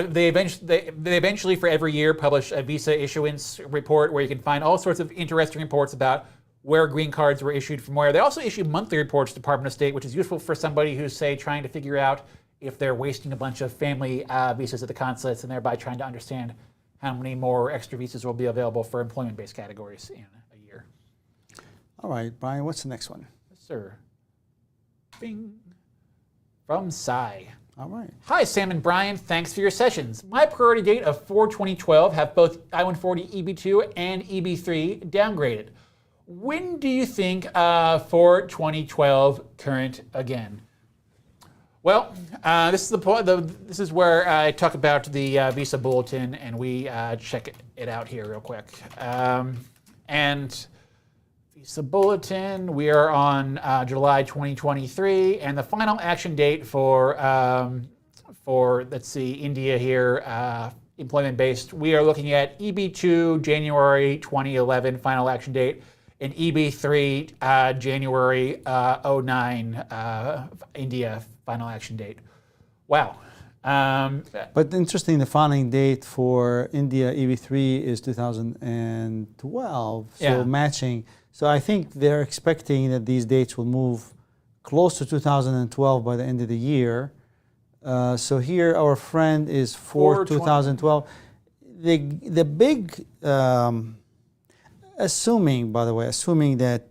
[SPEAKER 2] they eventually for every year publish a visa issuance report where you can find all sorts of interesting reports about where green cards were issued from where. They also issue monthly reports to Department of State, which is useful for somebody who's, say, trying to figure out if they're wasting a bunch of family visas at the consulates and thereby trying to understand how many more extra visas will be available for employment-based categories in a year.
[SPEAKER 1] All right, Brian, what's the next one?
[SPEAKER 2] Yes, sir. Bing. From Sai.
[SPEAKER 1] All right.
[SPEAKER 2] Hi, Sam and Brian. Thanks for your sessions. My priority date of 4/2012 have both I-140 EB2 and EB3 downgraded. When do you think 4/2012 current again? Well, this is where I talk about the visa bulletin, and we check it out here real quick. And visa bulletin, we are on July 2023, and the final action date for let's see, India here, employment-based, we are looking at EB2 January 2011 final action date, and EB3 January 09 India final action date. Wow.
[SPEAKER 1] But interesting, the filing date for India EV3 is 2012, so
[SPEAKER 2] Yeah.
[SPEAKER 1] matching. So I think they're expecting that these dates will move close to 2012 by the end of the year. So here our friend is for 2012. The big, assuming that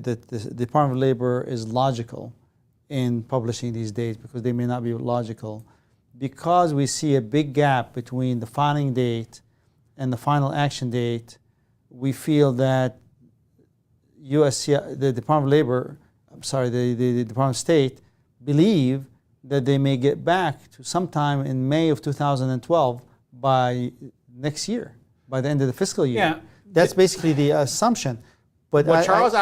[SPEAKER 1] that the Department of Labor is logical in publishing these dates, because they may not be logical, because we see a big gap between the filing date and the final action date. We feel that the Department of Labor, the Department of State, believe that they may get back to sometime in May of 2012 by next year, by the end of the fiscal year.
[SPEAKER 2] Yeah.
[SPEAKER 1] That's basically the assumption. But
[SPEAKER 2] Well, Charles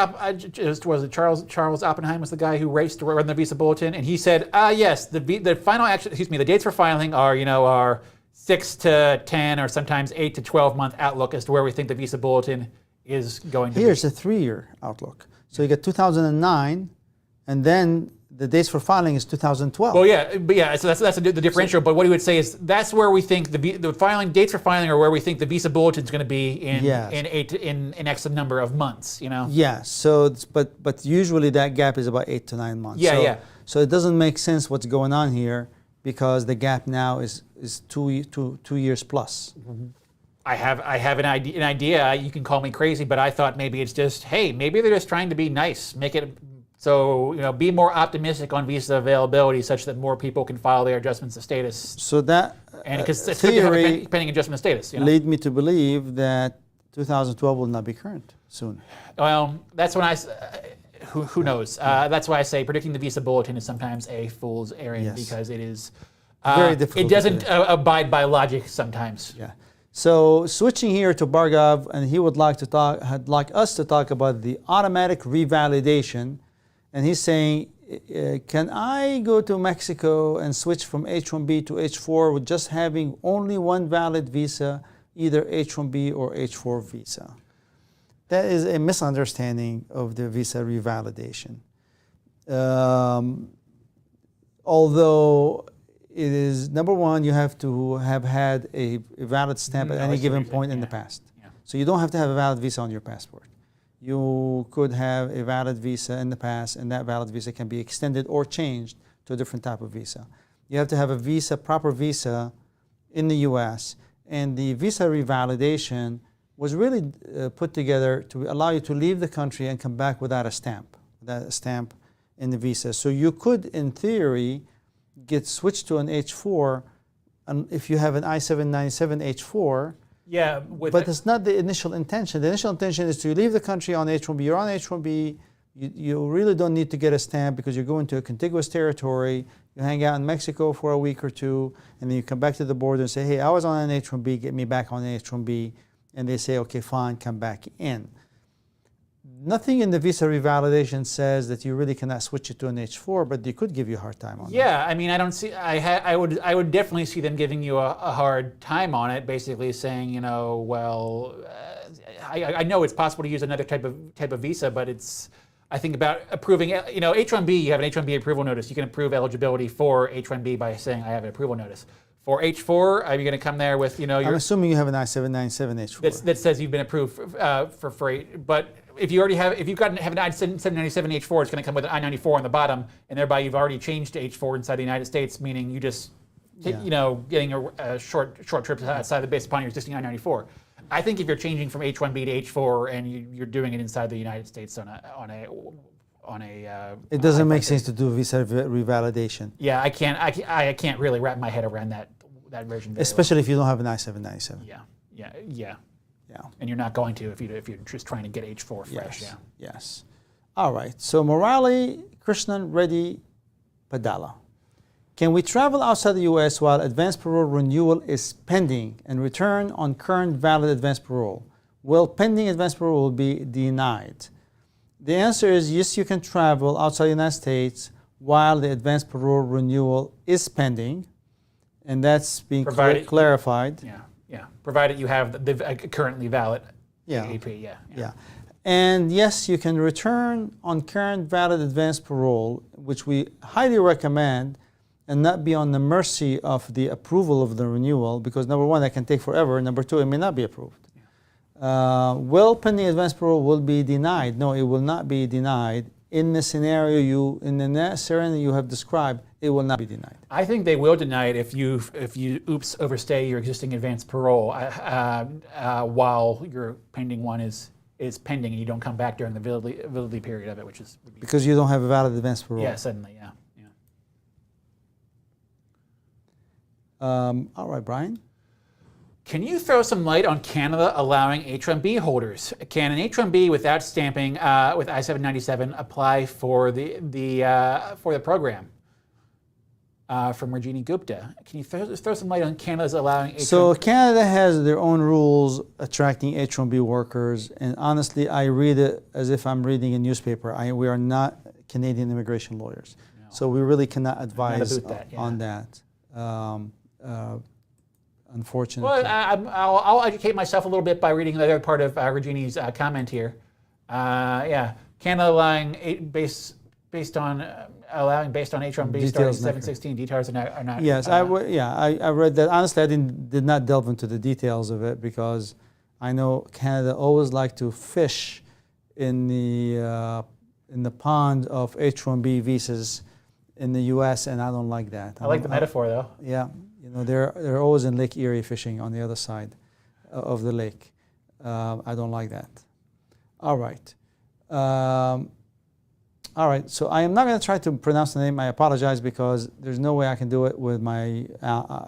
[SPEAKER 2] Oppenheim was the guy who raced to run the visa bulletin, and he said, yes, the final action, the dates for filing are 6 to 10 or sometimes 8 to 12 month outlook as to where we think the visa bulletin is going to be.
[SPEAKER 1] Here's a 3-year outlook. So you get 2009, and then the dates for filing is 2012.
[SPEAKER 2] Well, yeah, so that's the differential. But what he would say is that's where we think the filing dates for filing are where we think the visa bulletin is going to be in X number of months.
[SPEAKER 1] Yeah. So, but usually that gap is about 8 to 9 months.
[SPEAKER 2] Yeah.
[SPEAKER 1] So it doesn't make sense what's going on here, because the gap now is 2 years plus.
[SPEAKER 2] I have an idea. You can call me crazy, but I thought maybe it's just, hey, maybe they're just trying to be nice, make it. So, be more optimistic on visa availability such that more people can file their adjustments of status.
[SPEAKER 1] So that
[SPEAKER 2] And because it's
[SPEAKER 1] theory
[SPEAKER 2] pending adjustment of status.
[SPEAKER 1] lead me to believe that 2012 will not be current soon.
[SPEAKER 2] Well, that's when who knows? That's why I say predicting the visa bulletin is sometimes a fool's errand, because it is
[SPEAKER 1] very difficult.
[SPEAKER 2] It doesn't abide by logic sometimes.
[SPEAKER 1] Yeah. So switching here to Bhargav, and he would like us to talk about the automatic revalidation. And he's saying, can I go to Mexico and switch from H-1B to H-4 with just having only one valid visa, either H-1B or H-4 visa? That is a misunderstanding of the visa revalidation. Although it is, number one, you have to have had a valid stamp at any given point in the past.
[SPEAKER 2] Yeah.
[SPEAKER 1] So you don't have to have a valid visa on your passport. You could have a valid visa in the past, and that valid visa can be extended or changed to a different type of visa. You have to have a proper visa in the US, and the visa revalidation was really put together to allow you to leave the country and come back without a stamp in the visa. So you could, in theory, get switched to an H-4 if you have an I-797 H-4.
[SPEAKER 2] Yeah,
[SPEAKER 1] but it's not the initial intention. The initial intention is to leave the country on H-1B. You're on H-1B. You really don't need to get a stamp because you're going to a contiguous territory. You hang out in Mexico for a week or two, and then you come back to the border and say, hey, I was on an H-1B, get me back on an H-1B. And they say, okay, fine, come back in. Nothing in the visa revalidation says that you really cannot switch it to an H-4, but they could give you a hard time on that.
[SPEAKER 2] Yeah, I mean, I don't see. I would definitely see them giving you a hard time on it. Basically saying, well, I know it's possible to use another type of visa, but it's. I think about approving. H-1B. You have an H-1B approval notice. You can approve eligibility for H-1B by saying I have an approval notice. For H-4, are you going to come there with
[SPEAKER 1] I'm assuming you have an I-797 H-4
[SPEAKER 2] that says you've been approved for freight, but. If you already have an I-797 H-4, it's going to come with an I-94 on the bottom, and thereby you've already changed to H-4 inside the United States, meaning you just, getting a short trip outside the base upon your existing I-94. I think if you're changing from H-1B to H-4 and you're doing it inside the United States on a
[SPEAKER 1] it doesn't make sense to do visa revalidation.
[SPEAKER 2] Yeah, I can't really wrap my head around that version.
[SPEAKER 1] Especially if you don't have an I-797.
[SPEAKER 2] Yeah. And you're not going to if you're just trying to get H-4 fresh.
[SPEAKER 1] Yes. All right. So Murali Krishnan Reddy Padala. Can we travel outside the U.S. while advanced parole renewal is pending and return on current valid advanced parole? Will pending advanced parole be denied? The answer is yes, you can travel outside the United States while the advanced parole renewal is pending, and that's being clarified.
[SPEAKER 2] Yeah, provided you have the currently valid AAP. Yeah.
[SPEAKER 1] And yes, you can return on current valid advanced parole, which we highly recommend and not be on the mercy of the approval of the renewal, because number one, that can take forever. Number two, it may not be approved. Will pending advance parole will be denied? No, it will not be denied. In the scenario you have described, it will not be denied.
[SPEAKER 2] I think they will deny it if you overstay your existing advance parole while your pending one is pending and you don't come back during the validity period of it, which is
[SPEAKER 1] because you don't have a valid advance parole.
[SPEAKER 2] Yeah, suddenly, yeah.
[SPEAKER 1] All right, Brian.
[SPEAKER 2] Can you throw some light on Canada allowing H-1B holders? Can an H-1B without stamping with I-797 apply for the program? From Rajini Gupta. Can you throw some light on Canada's allowing H-1B?
[SPEAKER 1] So Canada has their own rules attracting H-1B workers, and honestly, I read it as if I'm reading a newspaper. We are not Canadian immigration lawyers, no. So we really cannot advise on that. Unfortunately.
[SPEAKER 2] Well, I'll educate myself a little bit by reading the other part of Rajini's comment here. Canada allowing based on H-1B starting 716. Details are not.
[SPEAKER 1] Yes, I read that. Honestly, I did not delve into the details of it because I know Canada always like to fish in the pond of H-1B visas in the U.S. and I don't like that.
[SPEAKER 2] I like the metaphor though.
[SPEAKER 1] Yeah. They're always in Lake Erie fishing on the other side of the lake. I don't like that. All right. All right. So I am not going to try to pronounce the name. I apologize because there's no way I can do it with my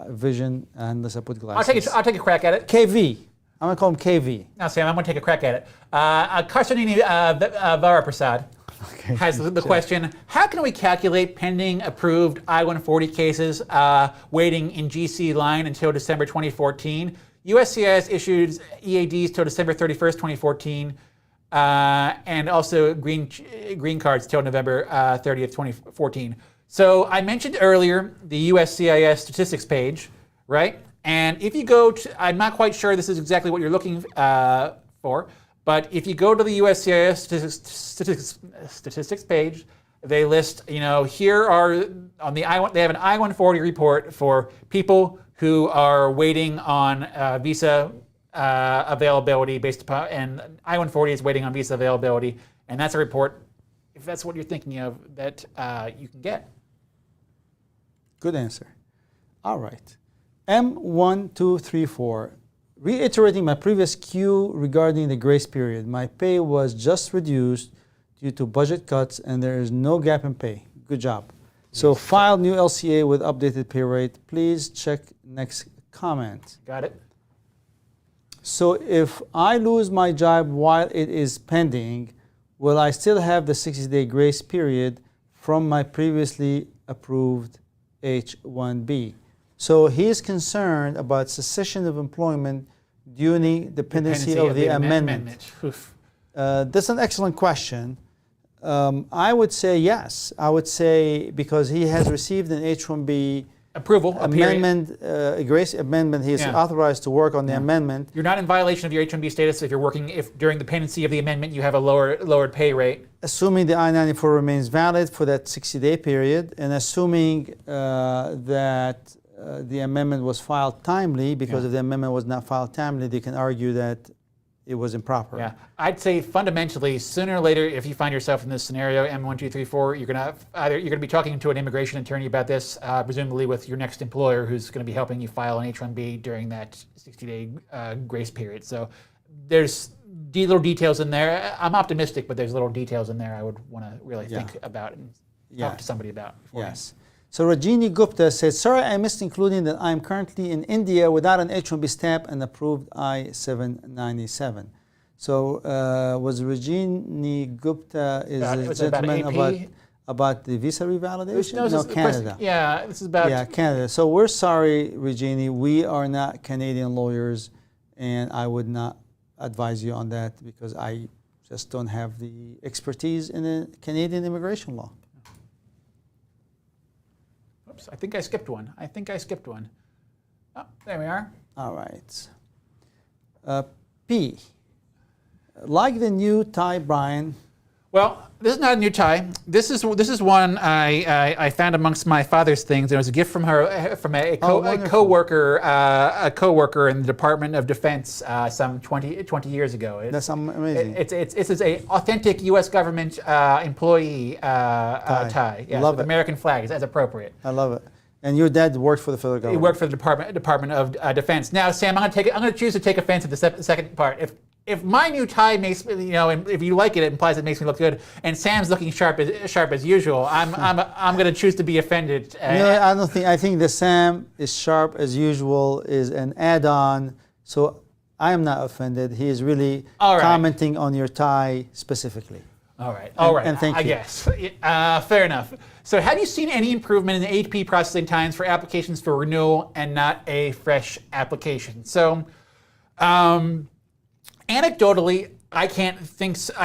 [SPEAKER 1] vision unless I put glasses.
[SPEAKER 2] I'll take a crack at it.
[SPEAKER 1] KV. I'm going to call him KV.
[SPEAKER 2] Now, Sam, I'm going to take a crack at it. Karsanini Varaprasad has the question, how can we calculate pending approved I-140 cases waiting in GC line until December 2014? USCIS issued EADs till December 31st, 2014, and also green cards till November 30th, 2014. So I mentioned earlier the USCIS statistics page, right? And if you go to, I'm not quite sure this is exactly what you're looking for, but if you go to the USCIS statistics page, they list, here are on the they have an I-140 report for people who are waiting on visa availability based upon, and I-140 is waiting on visa availability, and that's a report, if that's what you're thinking of, that you can get.
[SPEAKER 1] Good answer. All right. M1234. Reiterating my previous cue regarding the grace period, my pay was just reduced due to budget cuts and there is no gap in pay. Good job. So filed new LCA with updated pay rate. Please check next comment.
[SPEAKER 2] Got it.
[SPEAKER 1] So if I lose my job while it is pending, will I still have the 60-day grace period from my previously approved H-1B? So he is concerned about cessation of employment during the pendency of the amendment. That's an excellent question. I would say yes. I would say because he has received an H-1B
[SPEAKER 2] approval
[SPEAKER 1] amendment, grace amendment. He is authorized to work on the amendment.
[SPEAKER 2] You're not in violation of your H-1B status if you're working. If during the pendency of the amendment you have a lowered pay rate.
[SPEAKER 1] Assuming the I-94 remains valid for that 60-day period, and assuming that the amendment was filed timely, because if the amendment was not filed timely, they can argue that it was improper.
[SPEAKER 2] Yeah, I'd say fundamentally, sooner or later, if you find yourself in this scenario, M1234, you're gonna be talking to an immigration attorney about this, presumably with your next employer, who's going to be helping you file an H-1B during that 60-day grace period. So there's little details in there. I'm optimistic, but there's little details in there I would want to really think about and talk to somebody about.
[SPEAKER 1] Yes. So Rajini Gupta said, sorry, I missed including that I'm currently in India without an H-1B stamp and approved I-797. So was Rajini Gupta is a gentleman about the visa revalidation? No, Canada.
[SPEAKER 2] This is about...
[SPEAKER 1] Yeah, Canada. So we're sorry, Rajini. We are not Canadian lawyers, and I would not advise you on that because I just don't have the expertise in the Canadian immigration law.
[SPEAKER 2] I think I skipped one. Oh, there we are.
[SPEAKER 1] All right. P. Like the new Thai Brian,
[SPEAKER 2] Well, this is not a new tie. This is one I found amongst my father's things. It was a gift from a coworker in the Department of Defense some 20 years ago.
[SPEAKER 1] That's amazing.
[SPEAKER 2] It's a authentic U.S. government employee tie. Yeah,
[SPEAKER 1] Love
[SPEAKER 2] with
[SPEAKER 1] it.
[SPEAKER 2] American flag as appropriate.
[SPEAKER 1] I love it. And your dad worked for the federal government.
[SPEAKER 2] He worked for the Department of Defense. Now, Sam, I'm going to choose to take offense at the second part. If my new tie makes if you like it, it implies it makes me look good, and Sam's looking sharp as usual, I'm going to choose to be offended.
[SPEAKER 1] I don't think. I think the Sam is sharp as usual is an add-on. So I am not offended. He is really commenting on your tie specifically.
[SPEAKER 2] All right.
[SPEAKER 1] And thank you.
[SPEAKER 2] I guess. Fair enough. So have you seen any improvement in the AP processing times for applications for renewal and not a fresh application? So, anecdotally, I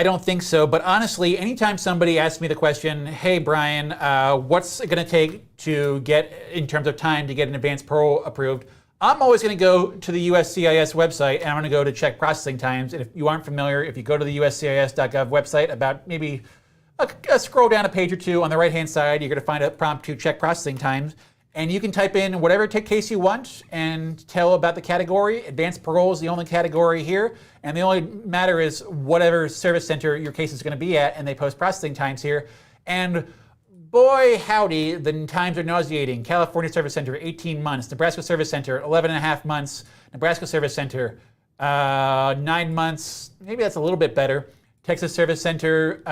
[SPEAKER 2] don't think so. But honestly, anytime somebody asks me the question, hey, Brian, what's it going to take to get, in terms of time, to get an advanced parole approved? I'm always going to go to the USCIS website, and I'm going to go to check processing times. And if you aren't familiar, if you go to the USCIS.gov website, about maybe a scroll down a page or two on the right-hand side, you're going to find a prompt to check processing times. And you can type in whatever case you want and tell about the category. Advanced parole is the only category here. And the only matter is whatever service center your case is going to be at, and they post processing times here. And boy, howdy, the times are nauseating. California Service Center, 18 months. Nebraska Service Center, 11 and a half months. Nebraska Service Center, 9 months. Maybe that's a little bit better. Texas Service Center,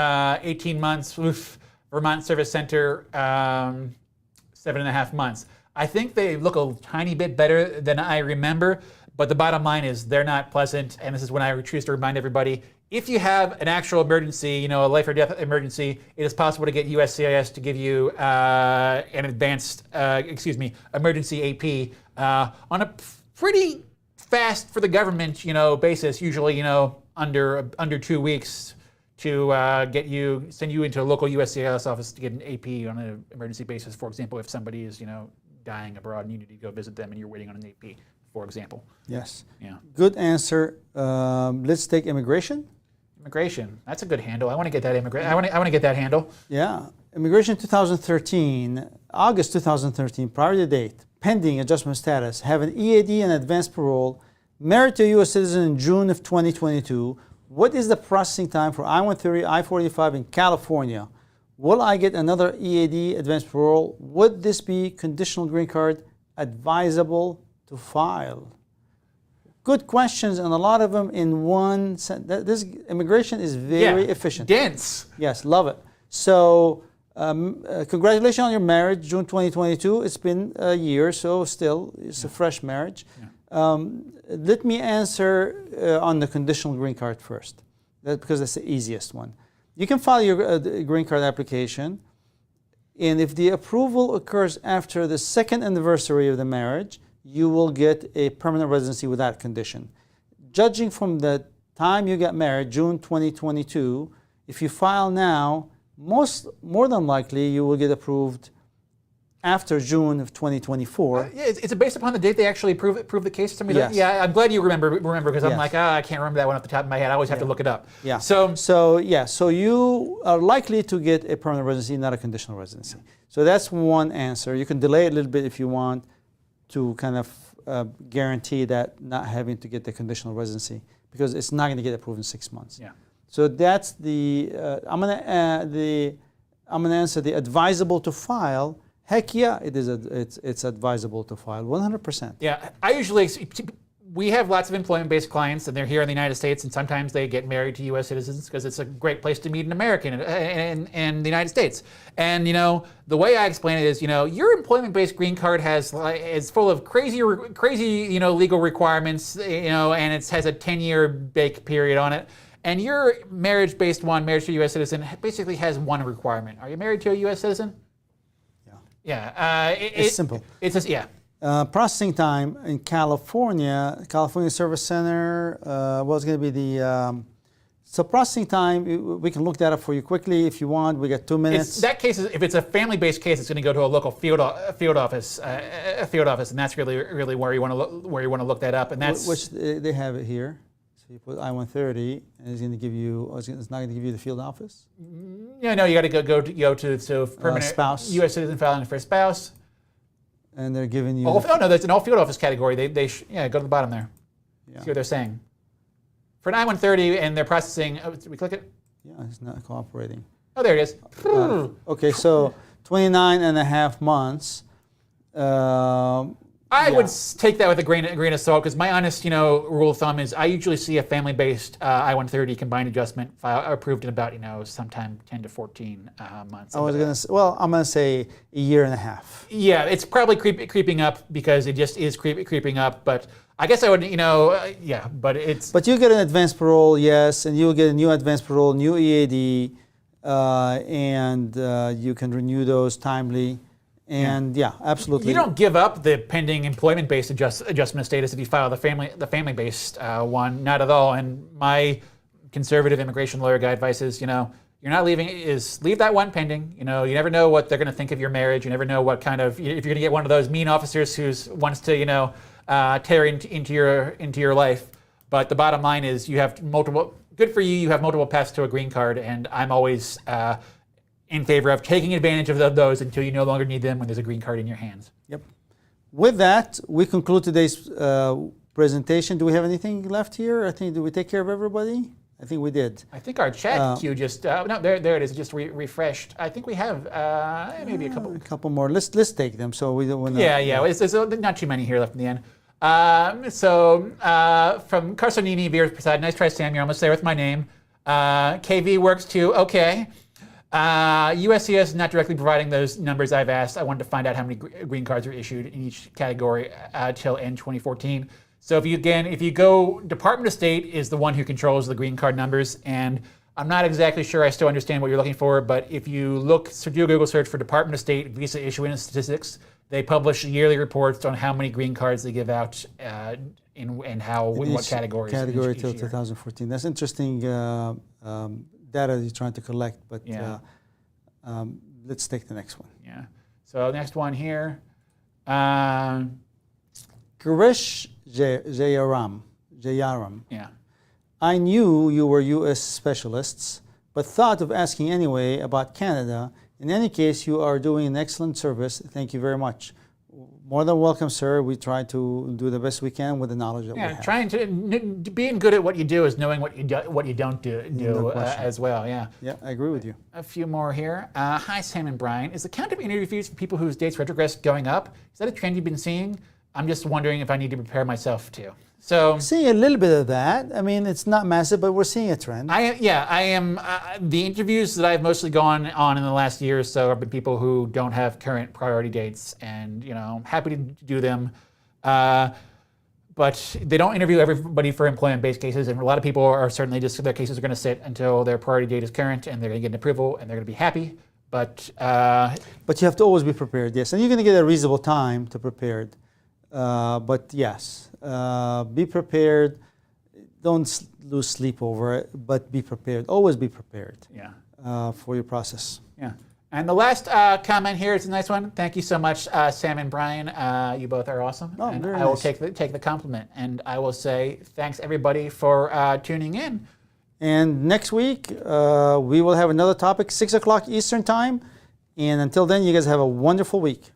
[SPEAKER 2] 18 months. Oof. Vermont Service Center, 7.5 months. I think they look a tiny bit better than I remember, but the bottom line is they're not pleasant, and this is when I choose to remind everybody, if you have an actual emergency, a life or death emergency, it is possible to get USCIS to give you an advanced, emergency AP on a pretty fast for the government, basis, usually, under 2 weeks to send you into a local USCIS office to get an AP on an emergency basis. For example, if somebody is, dying abroad and you need to go visit them and you're waiting on an AP, for example.
[SPEAKER 1] Yes.
[SPEAKER 2] Yeah.
[SPEAKER 1] Good answer. Let's take immigration.
[SPEAKER 2] Immigration. That's a good handle. I want to get that I want to get that handle.
[SPEAKER 1] Yeah. Immigration 2013, August 2013, priority date, pending adjustment status, have an EAD and advanced parole, married to a U.S. citizen in June of 2022. What is the processing time for I-130, I-45 in California? Will I get another EAD, advanced parole? Would this be conditional green card advisable to file? Good questions, and a lot of them in one sentence. This immigration is very efficient.
[SPEAKER 2] Dense.
[SPEAKER 1] Yes, love it. So, congratulations on your marriage, June 2022. It's been a year, so still, it's a fresh marriage. Yeah. Let me answer on the conditional green card first, because that's the easiest one. You can file your green card application, and if the approval occurs after the second anniversary of the marriage, you will get a permanent residency without condition. Judging from the time you got married, June 2022, if you file now, more than likely you will get approved after June of 2024.
[SPEAKER 2] Is it based upon the date they actually approve the case to me?
[SPEAKER 1] Yes.
[SPEAKER 2] Yeah, I'm glad you remember because I'm like, I can't remember that one off the top of my head. I always have to look it up.
[SPEAKER 1] Yeah.
[SPEAKER 2] So
[SPEAKER 1] you are likely to get a permanent residency, not a conditional residency. So that's one answer. You can delay it a little bit if you want to kind of guarantee that not having to get the conditional residency, because it's not going to get approved in 6 months.
[SPEAKER 2] Yeah.
[SPEAKER 1] So that's the I'm gonna answer the advisable to file. Heck yeah, it's advisable to file 100%.
[SPEAKER 2] Yeah, I usually, we have lots of employment-based clients, and they're here in the United States, and sometimes they get married to U.S. citizens because it's a great place to meet an American in the United States. And the way I explain it is, your employment-based green card is full of crazy legal requirements, and it has a 10-year bake period on it. And your marriage-based one, marriage to a U.S. citizen, basically has one requirement. Are you married to a U.S. citizen? Yeah.
[SPEAKER 1] It's simple.
[SPEAKER 2] It's just, yeah.
[SPEAKER 1] Processing time in California Service Center, was going to be the, so processing time, we can look that up for you quickly if you want. We got 2 minutes.
[SPEAKER 2] That case, if it's a family-based case, it's going to go to a local field office, and that's really where you want to look that up. And that's
[SPEAKER 1] which they have it here. So you put I-130, and it's going to give you. It's not going to give you the field office.
[SPEAKER 2] Yeah, no, you got to go to permanent
[SPEAKER 1] spouse.
[SPEAKER 2] U.S. citizen filing for spouse.
[SPEAKER 1] And they're giving you.
[SPEAKER 2] Oh no, there's an all field office category. They go to the bottom there.
[SPEAKER 1] Yeah.
[SPEAKER 2] See what they're saying. For an I-130, and they're processing. Oh, did we click it?
[SPEAKER 1] Yeah, it's not cooperating.
[SPEAKER 2] Oh, there it is.
[SPEAKER 1] Okay, so 29 and a half months.
[SPEAKER 2] I would take that with a grain of salt, because my honest, rule of thumb is I usually see a family-based I-130 combined adjustment file approved in about, sometime 10 to 14 months.
[SPEAKER 1] I was going to say, I'm going to say a year and a half.
[SPEAKER 2] Yeah, it's probably creeping up, because it just is creeping up. But I guess I would, but it's.
[SPEAKER 1] But you get an advanced parole, yes, and you'll get a new advanced parole, new EAD, and you can renew those timely. And yeah, absolutely.
[SPEAKER 2] You don't give up the pending employment-based adjustment status if you file the family-based one, not at all. And my conservative immigration lawyer guy advice is, you're not leaving, leave that one pending. You never know what they're going to think of your marriage. You never know what kind of, if you're going to get one of those mean officers who wants to, tear into your life. But the bottom line is, you have multiple. Good for you. You have multiple paths to a green card, and I'm always in favor of taking advantage of those until you no longer need them when there's a green card in your hands.
[SPEAKER 1] Yep. With that, we conclude today's presentation. Do we have anything left here? Did we take care of everybody? I think we did.
[SPEAKER 2] I think our chat queue just, no, there it is, just refreshed. I think we have maybe a couple.
[SPEAKER 1] A couple more. Let's take them so we don't want to.
[SPEAKER 2] Yeah. There's not too many here left in the end. From Carsonini, Veers Prasad, nice try, Sam. You're almost there with my name. KV works too. Okay. USCIS is not directly providing those numbers I've asked. I wanted to find out how many green cards are issued in each category till end 2014. So if you go, Department of State is the one who controls the green card numbers, and I'm not exactly sure I still understand what you're looking for, but if you do a Google search for Department of State visa issuance statistics, they publish yearly reports on how many green cards they give out in what categories.
[SPEAKER 1] Category
[SPEAKER 2] each
[SPEAKER 1] till
[SPEAKER 2] year.
[SPEAKER 1] 2014. That's interesting data you're trying to collect, but let's take the next one.
[SPEAKER 2] Yeah. So next one here.
[SPEAKER 1] Girish Jayaram.
[SPEAKER 2] Yeah.
[SPEAKER 1] I knew you were U.S. specialists, but thought of asking anyway about Canada. In any case, you are doing an excellent service. Thank you very much. More than welcome, sir. We try to do the best we can with the knowledge that we have.
[SPEAKER 2] Trying to being good at what you do is knowing what you don't do as well. Yeah.
[SPEAKER 1] Yeah, I agree with you.
[SPEAKER 2] A few more here. Hi, Sam and Brian. Is the count of interviews for people whose dates retrogressed going up? Is that a trend you've been seeing? I'm just wondering if I need to prepare myself too. So
[SPEAKER 1] seeing a little bit of that. I mean, it's not massive, but we're seeing a trend.
[SPEAKER 2] I am. The interviews that I've mostly gone on in the last year or so have been people who don't have current priority dates, and I'm happy to do them. But they don't interview everybody for employment-based cases, and a lot of people are certainly just their cases are going to sit until their priority date is current, and they're going to get an approval, and they're going to be happy. But
[SPEAKER 1] you have to always be prepared. Yes, and you're going to get a reasonable time to prepare. But yes, be prepared. Don't lose sleep over it, but be prepared. Always be prepared.
[SPEAKER 2] Yeah.
[SPEAKER 1] For your process.
[SPEAKER 2] Yeah. And the last comment here is a nice one. Thank you so much, Sam and Brian. You both are awesome.
[SPEAKER 1] Oh,
[SPEAKER 2] and
[SPEAKER 1] very
[SPEAKER 2] I will
[SPEAKER 1] nice.
[SPEAKER 2] take the compliment, and I will say thanks everybody for tuning in.
[SPEAKER 1] And next week we will have another topic, 6 o'clock Eastern time. And until then, you guys have a wonderful week.